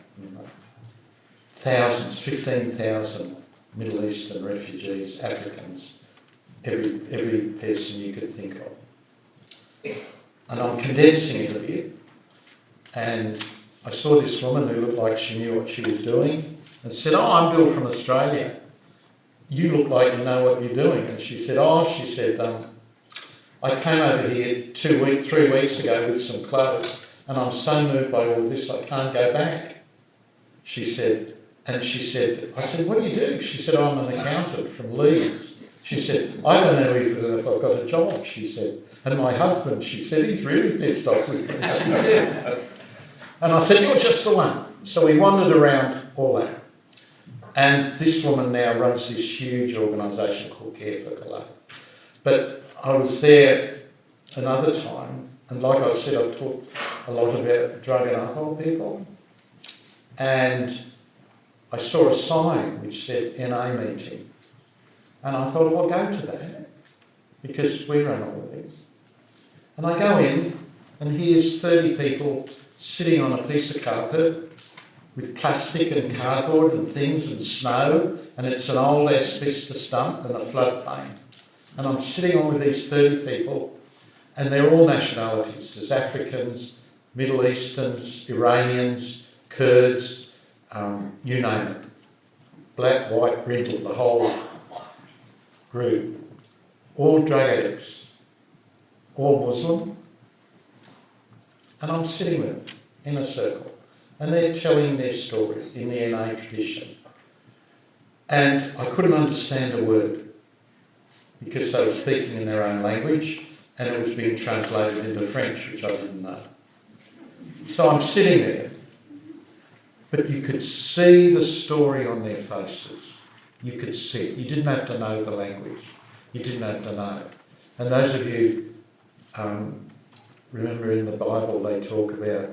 Thousands, 15,000 Middle Eastern refugees, Africans, every person you could think of. And I'm condensing it a bit. And I saw this woman who looked like she knew what she was doing and said, oh, I'm Bill from Australia. You look like you know what you're doing. And she said, I came over here 3 weeks ago with some clothes and I'm so moved by all this I can't go back. She said, I said, what do you do? She said, I'm an accountant from Leeds. She said, I don't know even if I've got a job, she said. And my husband, she said, he's really pissed off with me, she said. And I said, you're just the one. So we wandered around all that. And this woman now runs this huge organisation called Care for Calais. But I was there another time, and like I said, I've talked a lot about drug and alcohol people. And I saw a sign which said NA meeting. And I thought, well, I'll go to that, because we run all of these. And I go in, and here's 30 people sitting on a piece of carpet with plastic and cardboard and things and snow, and it's an old asbestos stump and a floodplain. And I'm sitting on with these 30 people, and they're all nationalities. There's Africans, Middle Easterns, Iranians, Kurds, you name it. Black, white, brindle, the whole group. All drug addicts, all Muslim. And I'm sitting with them in a circle, and they're telling their story in the NA tradition. And I couldn't understand a word because they were speaking in their own language and it was being translated into French, which I didn't know. So I'm sitting there, but you could see the story on their faces. You could see it. You didn't have to know the language. You didn't have to know it. And those of you remember in the Bible they talk about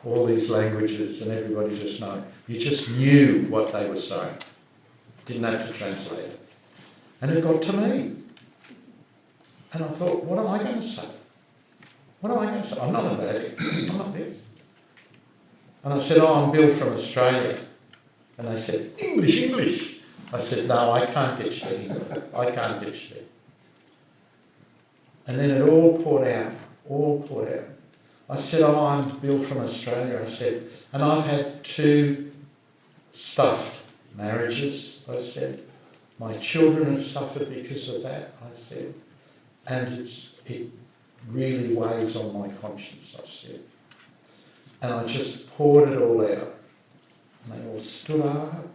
all these languages and everybody just know. You just knew what they were saying. Didn't have to translate it. And it got to me. And I thought, what am I going to say? What am I going to say? I'm not an addict. I'm not this. And I said, I'm Bill from Australia. And they said, English, English. I said, no, I can't get you English. I can't get you. And then it all poured out. I said, I'm Bill from Australia. I said, and I've had 2 stuffed marriages, I said. My children have suffered because of that, I said. And it really weighs on my conscience, I said. And I just poured it all out. And they all stood up.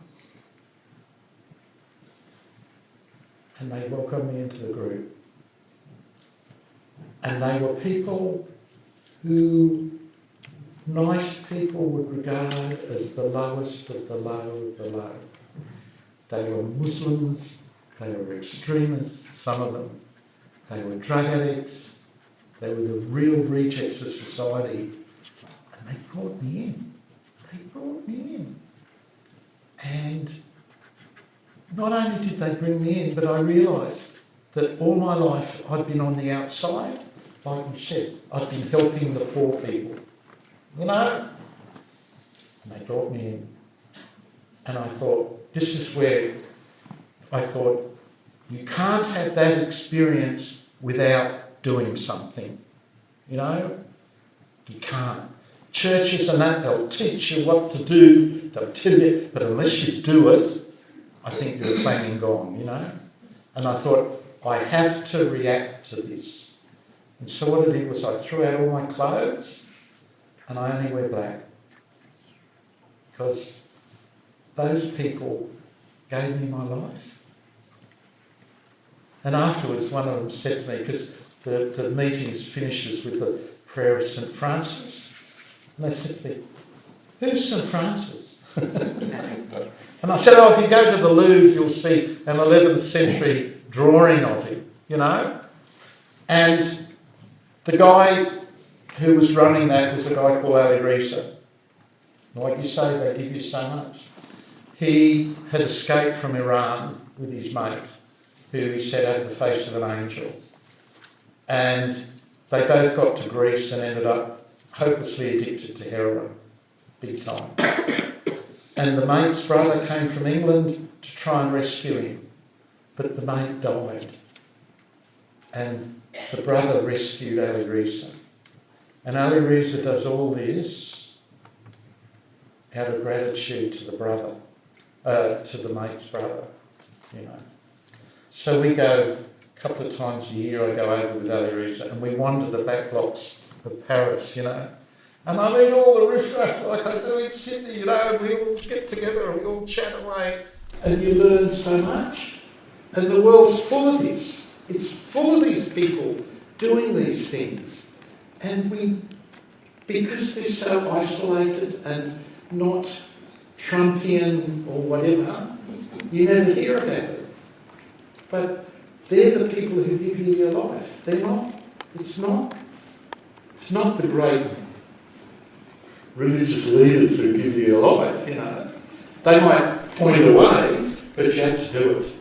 And they welcomed me into the group. And they were people who nice people would regard as the lowest of the low of the low. They were Muslims, they were extremists, some of them. They were drug addicts, they were the real rejects of society. And they brought me in. And not only did they bring me in, but I realised that all my life I'd been on the outside. Like you said, I'd been helping the poor people. You know, And they brought me in. And I thought, this is where I thought, you can't have that experience without doing something. You know? You can't. Churches and that, they'll teach you what to do, they'll tell you, but unless you do it, I think you're clanging gone, you know? And I thought, I have to react to this. And so what I did was I threw out all my clothes and I only wear black. Because those people gave me my life. And afterwards, one of them said to me, because the meeting finishes with the prayer of St. Francis, and they said to me, who's St. Francis? And I said, oh, if you go to the Louvre, you'll see an 11th century drawing of him, you know? And the guy who was running that was a guy called Emeritus. Like you say, they give you so much. He had escaped from Iran with his mate, who he said had the face of an angel. And they both got to Greece and ended up hopelessly addicted to heroin, big time. And the mate's brother came from England to try and rescue him, but the mate died. And the brother rescued Emeritus. And Emeritus does all this out of gratitude to the brother, to the mate's brother, you know. So we go a couple of times a year, I go over with Emeritus, and we wander the back blocks of Paris, you know. And I meet all the riffraff like I do in Sydney, you know, and we all get together and we all chat away, and you learn so much. And the world's full of this. It's full of these people doing these things. And we, because they're so isolated and not Trumpian or whatever, you never hear about it. But they're the people who give you your life. They're not. It's not the great religious leaders who give you your life, you know. They might point it away, but you have to do it.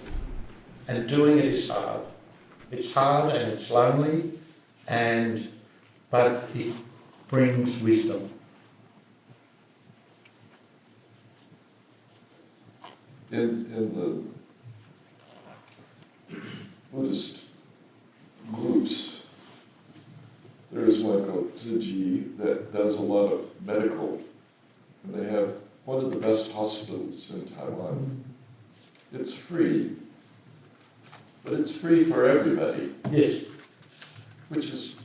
And doing it is hard. It's hard and it's lonely, but it brings wisdom. In the Buddhist groups, there is one called Ziji that does a lot of medical, and they have one of the best hospitals in Taiwan. It's free, but it's free for everybody. Yes. Which is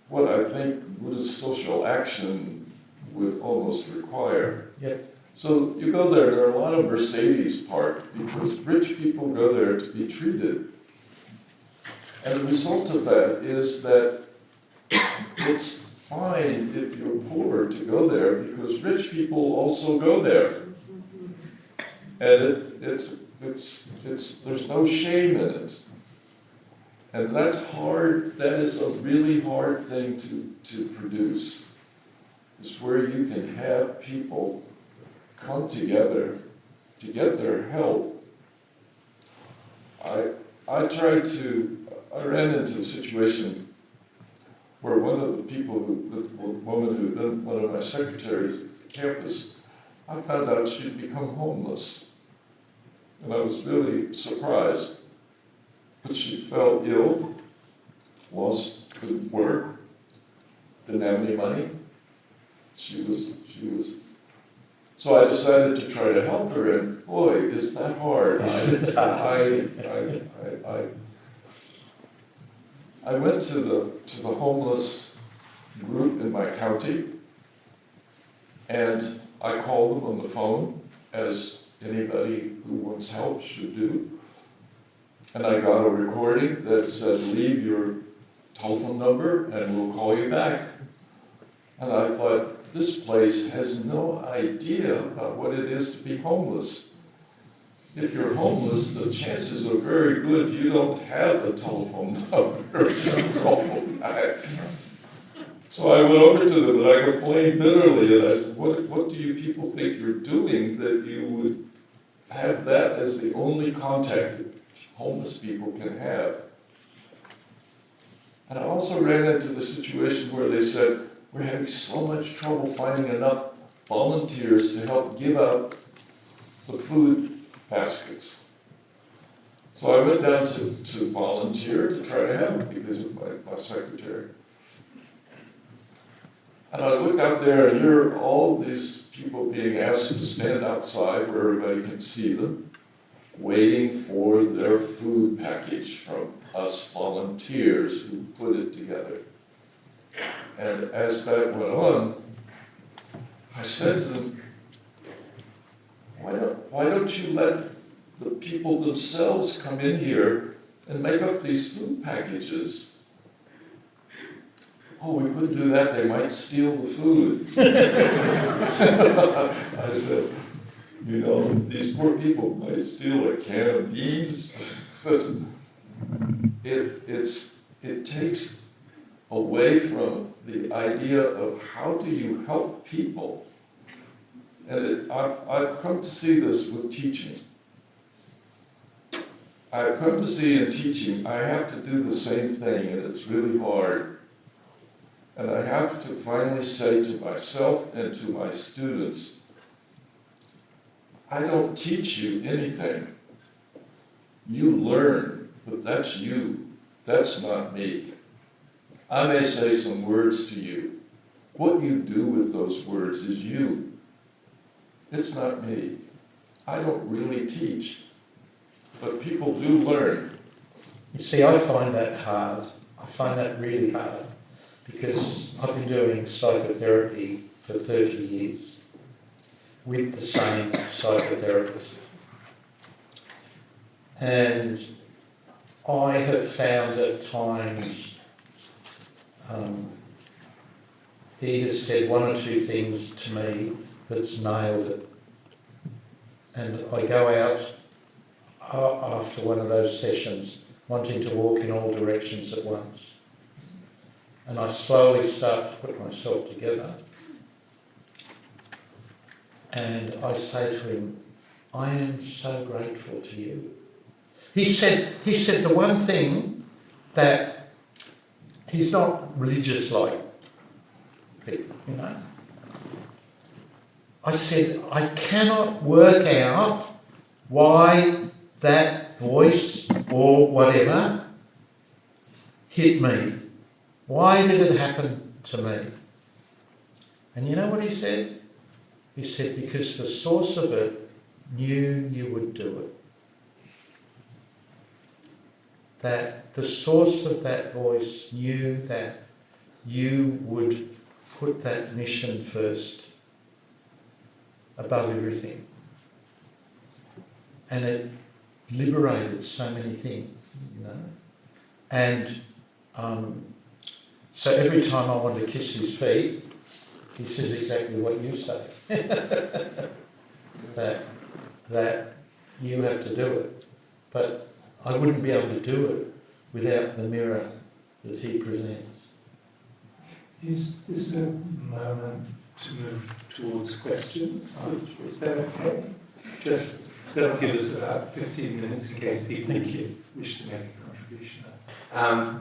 what I think Buddhist social action would almost require. Yep. So you go there are a lot of Mercedes parked because rich people go there to be treated. And the result of that is that it's fine if you're poor to go there because rich people also go there. And there's no shame in it. And that's hard, that is a really hard thing to produce. It's where you can have people come together to get their help. I ran into a situation where one of the people, the woman who had been one of my secretaries at the campus, I found out she'd become homeless. And I was really surprised. But she felt ill, couldn't work, didn't have any money. She was. So I decided to try to help her, and boy, is that hard. I went to the homeless group in my county, and I called them on the phone, as anybody who wants help should do. And I got a recording that said, leave your telephone number and we'll call you back. And I thought, this place has no idea about what it is to be homeless. If you're homeless, the chances are very good you don't have a telephone number to call back. So I went over to them and I complained bitterly, and I said, what do you people think you're doing that you would have that as the only contact that homeless people can have? And I also ran into the situation where they said, we're having so much trouble finding enough volunteers to help give out the food baskets. So I went down to volunteer to try to help because of my secretary. And I look out there and hear all these people being asked to stand outside where everybody can see them, waiting for their food package from us volunteers who put it together. And as that went on, I said to them, why don't you let the people themselves come in here and make up these food packages? Oh, we couldn't do that, they might steal the food. I said, you know, these poor people might steal a can of beans. Listen, it takes away from the idea of how do you help people. And I've come to see this with teaching. I've come to see in teaching, I have to do the same thing, and it's really hard. And I have to finally say to myself and to my students, I don't teach you anything. You learn, but that's you. That's not me. I may say some words to you. What you do with those words is you. It's not me. I don't really teach, but people do learn. You see, I find that hard. I find that really hard because I've been doing psychotherapy for 30 years with the same psychotherapist. And I have found at times he has said one or two things to me that's nailed it. And I go out after one of those sessions wanting to walk in all directions at once. And I slowly start to put myself together. And I say to him, I am so grateful to you. He said the one thing that he's not religious like people, you know. I said, I cannot work out why that voice or whatever hit me. Why did it happen to me? And you know what he said? He said, because the source of it knew you would do it. That the source of that voice knew that you would put that mission first, above everything. And it liberated so many things, you know. And so every time I want to kiss his feet, he says exactly what you say. that you have to do it. But I wouldn't be able to do it without the mirror that he presents. Is this a moment to move towards questions? Is that okay? Just, that'll give us about 15 minutes in case people wish to make a contribution.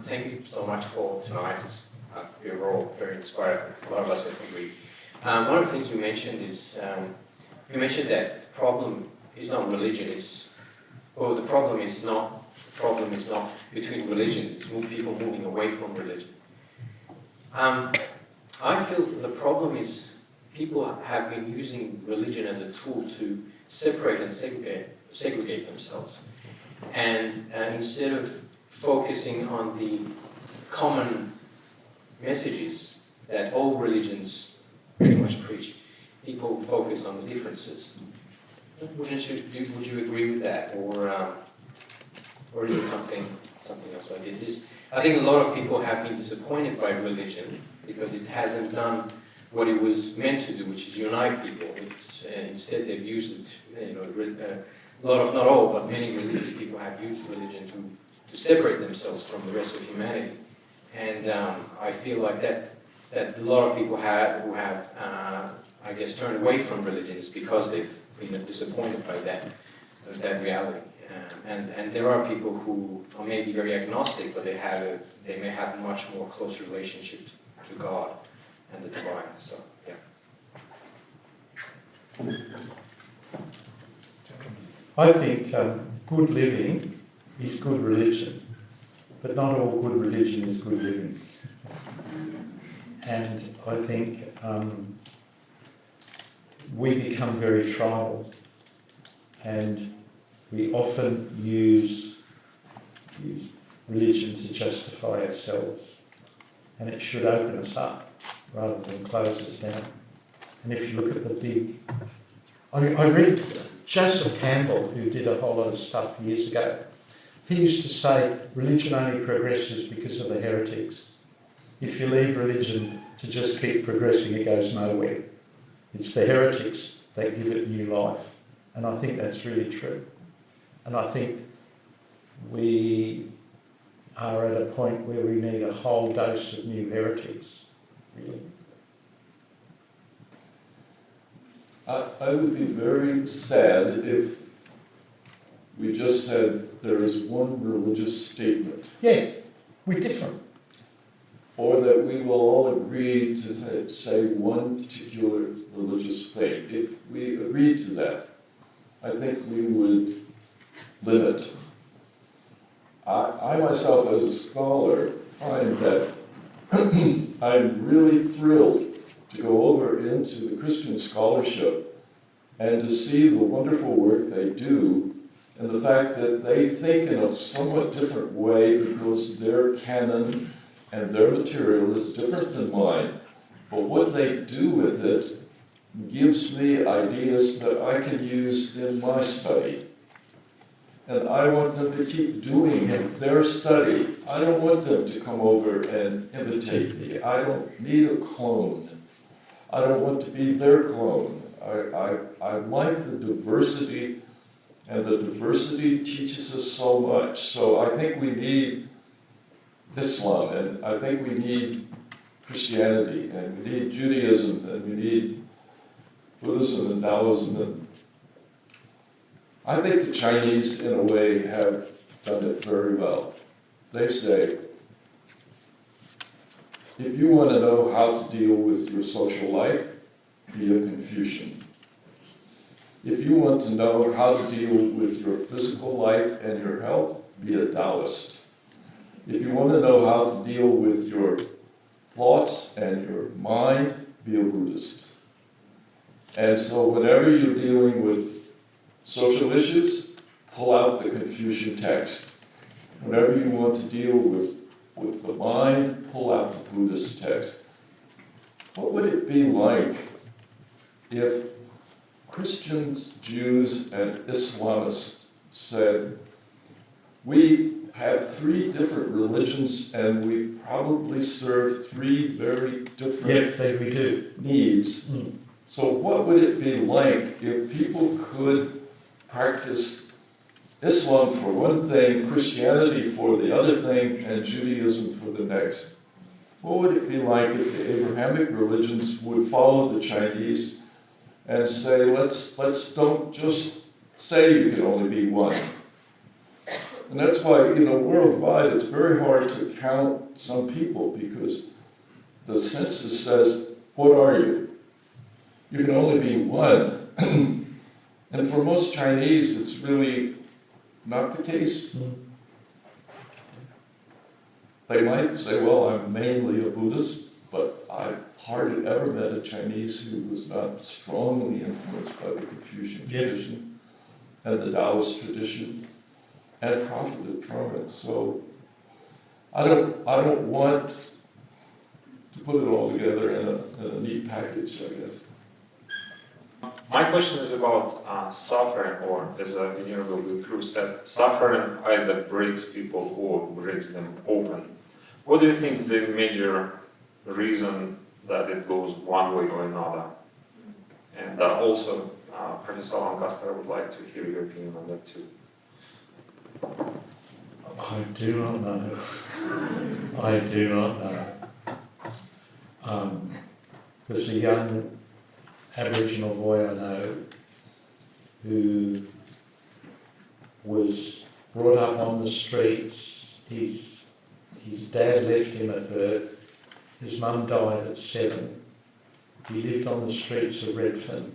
Thank you so much for tonight. We were all very inspired. A lot of us have agreed. One of the things you mentioned is, you mentioned that the problem is not religion, the problem is not between religions, it's people moving away from religion. I feel the problem is people have been using religion as a tool to separate and segregate themselves. And instead of focusing on the common messages that all religions pretty much preach, people focus on the differences. Would you agree with that, or is it something else I did? I think a lot of people have been disappointed by religion because it hasn't done what it was meant to do, which is unite people. Instead, they've used it. A lot of, not all, but many religious people have used religion to separate themselves from the rest of humanity. And I feel like that a lot of people who have I guess turned away from religion is because they've been disappointed by that reality. And there are people who are maybe very agnostic, but they may have a much more close relationship to God and the divine. So yeah. I think good living is good religion, but not all good religion is good living. And I think we become very tribal, and we often use religion to justify ourselves, and it should open us up rather than close us down. And if you look at the big... I read Joseph Campbell, who did a whole lot of stuff years ago. He used to say religion only progresses because of the heretics. If you leave religion to just keep progressing, it goes nowhere. It's the heretics that give it new life. And I think that's really true. And I think we are at a point where we need a whole dose of new heretics, really. I would be very sad if we just said there is one religious statement. Yeah, we're different. Or that we will all agree to say one particular religious faith. If we agreed to that, I think we would limit. I myself, as a scholar, find that I'm really thrilled to go over into the Christian scholarship and to see the wonderful work they do, and the fact that they think in a somewhat different way because their canon and their material is different than mine. But what they do with it gives me ideas that I can use in my study. And I want them to keep doing their study. I don't want them to come over and imitate me. I don't need a clone. I don't want to be their clone. I like the diversity, and the diversity teaches us so much. So I think we need Islam, and I think we need Christianity, and we need Judaism, and we need Buddhism and Taoism. And I think the Chinese, in a way, have done it very well. They say, if you want to know how to deal with your social life, be a Confucian. If you want to know how to deal with your physical life and your health, be a Taoist. If you want to know how to deal with your thoughts and your mind, be a Buddhist. And so whenever you're dealing with social issues, pull out the Confucian text. Whenever you want to deal with the mind, pull out the Buddhist text. What would it be like if Christians, Jews, and Islamists said, we have 3 different religions and we probably serve 3 very different needs. So what would it be like if people could practice Islam for one thing, Christianity for the other thing, and Judaism for the next? What would it be like if the Abrahamic religions would follow the Chinese and say, let's don't just say you can only be one. And that's why, worldwide it's very hard to count some people, because the census says, what are you? You can only be one. And for most Chinese, it's really not the case. They might say, well, I'm mainly a Buddhist, but I've hardly ever met a Chinese who was not strongly influenced by the Confucian tradition and the Taoist tradition and profited from it. So I don't want to put it all together in a neat package, I guess. My question is about suffering, or as a Venerable Cruz said, suffering either breaks people or breaks them open. What do you think the major reason that it goes one way or another? And also, Professor Lancaster, I would like to hear your opinion on that too. I do not know. I do not know. There's a young Aboriginal boy I know who was brought up on the streets. His dad left him at birth. His mum died at 7. He lived on the streets of Redfern,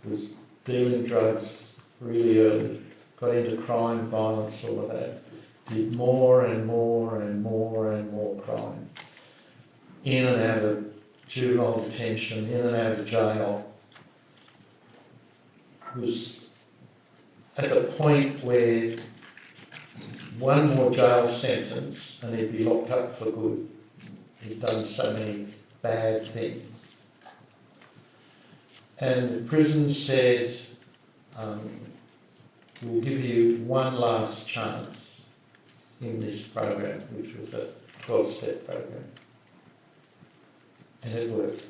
was dealing drugs really early, got into crime, violence, all of that, did more and more and more and more crime, in and out of juvenile detention, in and out of jail, was at the point where one more jail sentence and he'd be locked up for good. He'd done so many bad things. And the prison said, we'll give you one last chance in this program, which was a 12-step program. And it worked.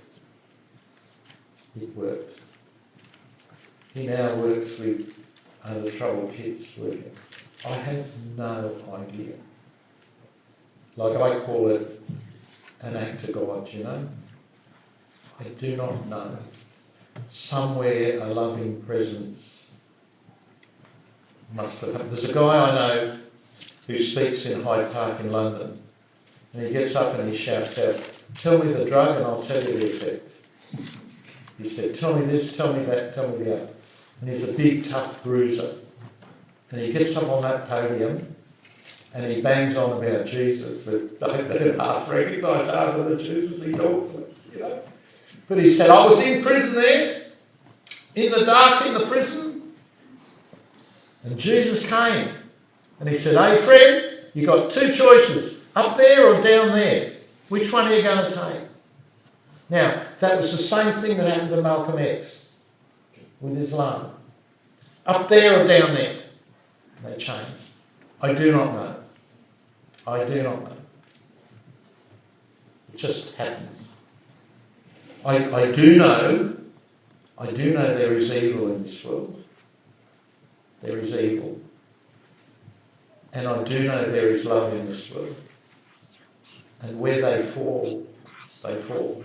It worked. He now works with other troubled kids working. I had no idea. Like I call it an act of God, you know? I do not know. Somewhere a loving presence must have happened. There's a guy I know who speaks in Hyde Park in London, and he gets up and he shouts out, "Tell me the drug and I'll tell you the effect." He said, "Tell me this, tell me that, tell me the other." And he's a big, tough bruiser. And he gets up on that podium and he bangs on about Jesus that they don't half recognise half of the Jesus he talks with, you know. But he said, "I was in prison there, in the dark in the prison, and Jesus came. And he said, 'Hey friend, you got two choices, up there or down there. Which one are you going to take?'" Now, that was the same thing that happened to Malcolm X with Islam. Up there or down there? They changed. I do not know. I do not know. It just happens. I do know there is evil in this world. There is evil. And I do know there is love in this world. And where they fall, they fall.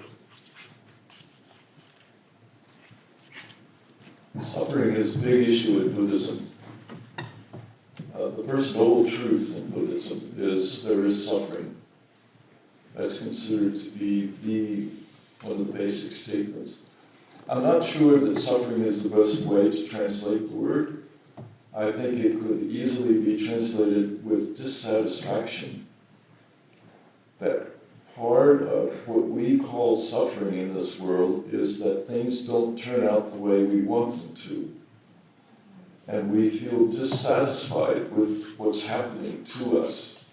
Suffering is a big issue in Buddhism. The first noble truth in Buddhism is there is suffering. That's considered to be one of the basic statements. I'm not sure that suffering is the best way to translate the word. I think it could easily be translated with dissatisfaction. That part of what we call suffering in this world is that things don't turn out the way we want them to. And we feel dissatisfied with what's happening to us.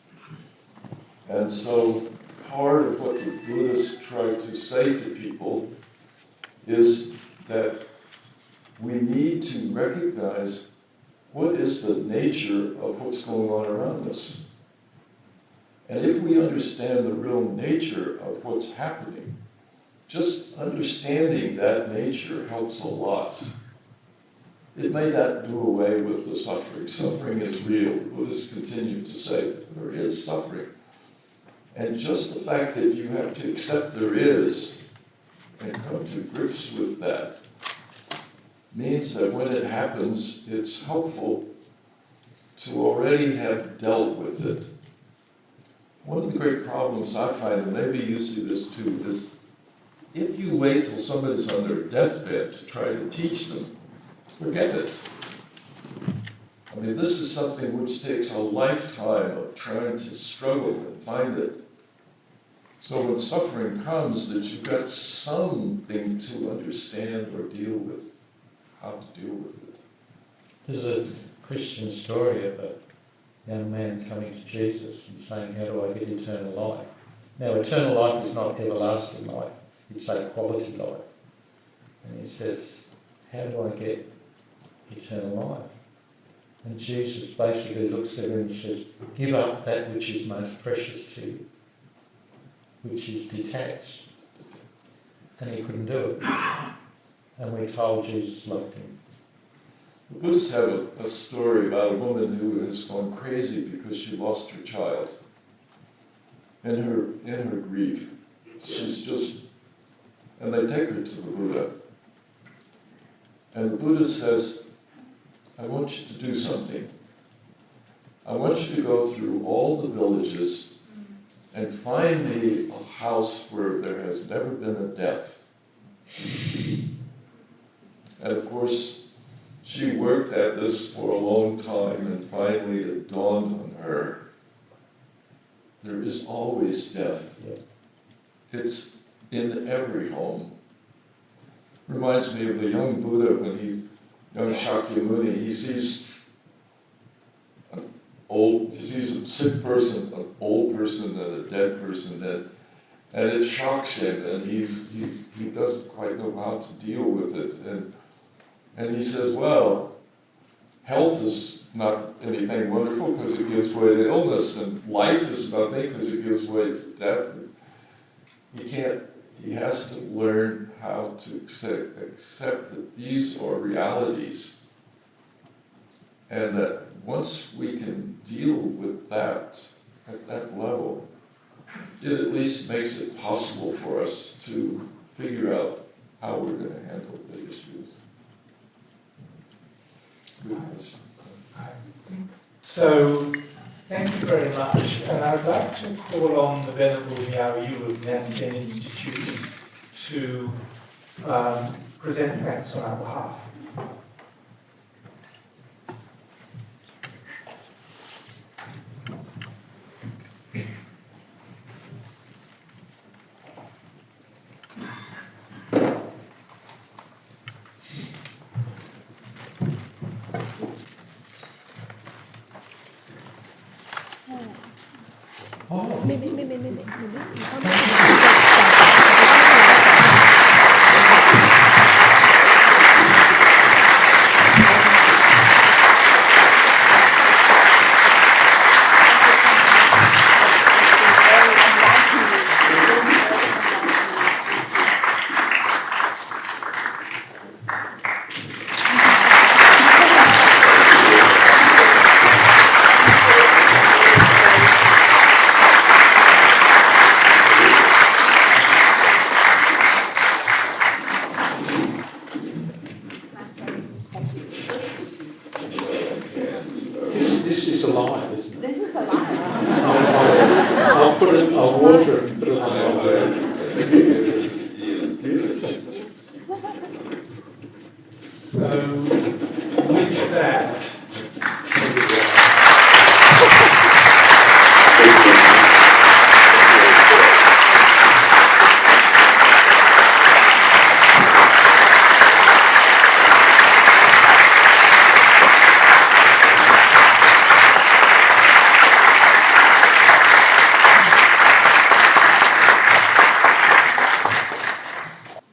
And so part of what the Buddhists try to say to people is that we need to recognize what is the nature of what's going on around us. And if we understand the real nature of what's happening, just understanding that nature helps a lot. It may not do away with the suffering. Suffering is real. Buddhists continue to say that there is suffering. And just the fact that you have to accept there is and come to grips with that means that when it happens, it's helpful to already have dealt with it. One of the great problems I find, and maybe you see this too, is if you wait till somebody's on their deathbed to try to teach them, forget it. I mean, this is something which takes a lifetime of trying to struggle and find it. So when suffering comes, that you've got something to understand or deal with, how to deal with it. There's a Christian story of a young man coming to Jesus and saying, "How do I get eternal life?" Now, eternal life is not everlasting life, it's a quality life. And he says, "How do I get eternal life?" And Jesus basically looks at him and says, "Give up that which is most precious to you," which is detached. And he couldn't do it. And we're told Jesus loved him. The Buddhists have a story about a woman who has gone crazy because she lost her child. In her grief, she's just, and they take her to the Buddha. And the Buddha says, "I want you to do something. I want you to go through all the villages and find me a house where there has never been a death. And of course, she worked at this for a long time, and finally it dawned on her, there is always death. It's in every home. Reminds me of the young Buddha when young Shakyamuni, he sees a sick person, an old person, and a dead person, and it shocks him, and he doesn't quite know how to deal with it, and he says, well, health is not anything wonderful because it gives way to illness, and life is nothing because it gives way to death. He has to learn how to accept that these are realities, and that once we can deal with that at that level, it at least makes it possible for us to figure out how we're going to handle the issues. Good question. So, thank you very much, and I'd like to call on the Venerable Miao Yu of Nan Tien Institute to present thanks on our behalf.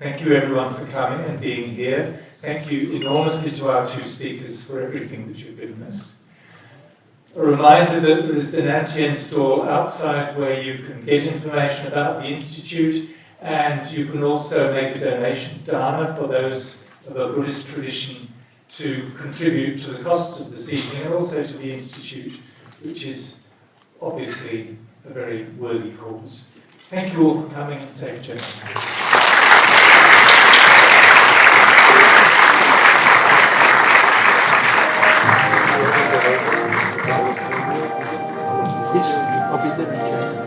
Thank you everyone for coming and being here. Thank you enormously to our two speakers for everything that you've given us. A reminder that there is the Nan Tien stall outside where you can get information about the Institute, and you can also make a donation to Dharma for those of a Buddhist tradition to contribute to the costs of this evening, and also to the Institute, which is obviously a very worthy cause. Thank you all for coming, and safe journey. I'll be there in January.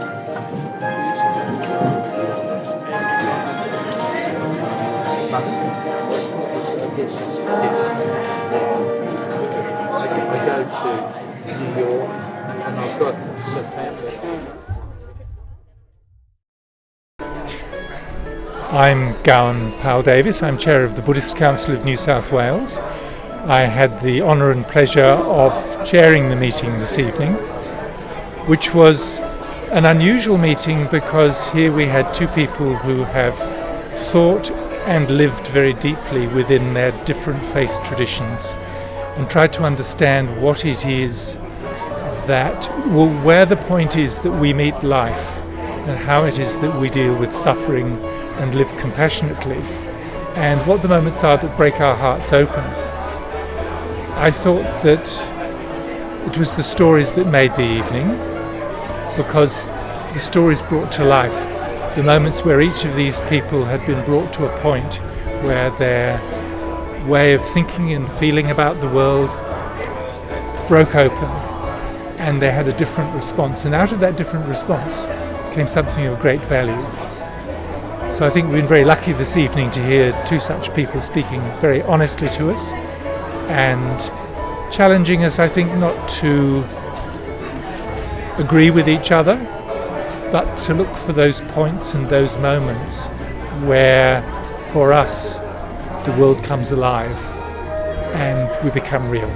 I go to New York and I've got the family. I'm Gowan Powell-Davis. I'm chair of the Buddhist Council of New South Wales. I had the honour and pleasure of chairing the meeting this evening, which was an unusual meeting because here we had two people who have thought and lived very deeply within their different faith traditions and tried to understand what it is that, well, where the point is that we meet life and how it is that we deal with suffering and live compassionately, and what the moments are that break our hearts open. I thought that it was the stories that made the evening, because the stories brought to life the moments where each of these people had been brought to a point where their way of thinking and feeling about the world broke open, and they had a different response, and out of that different response came something of great value. So I think we've been very lucky this evening to hear two such people speaking very honestly to us and challenging us, I think, not to agree with each other, but to look for those points and those moments where, for us, the world comes alive and we become real.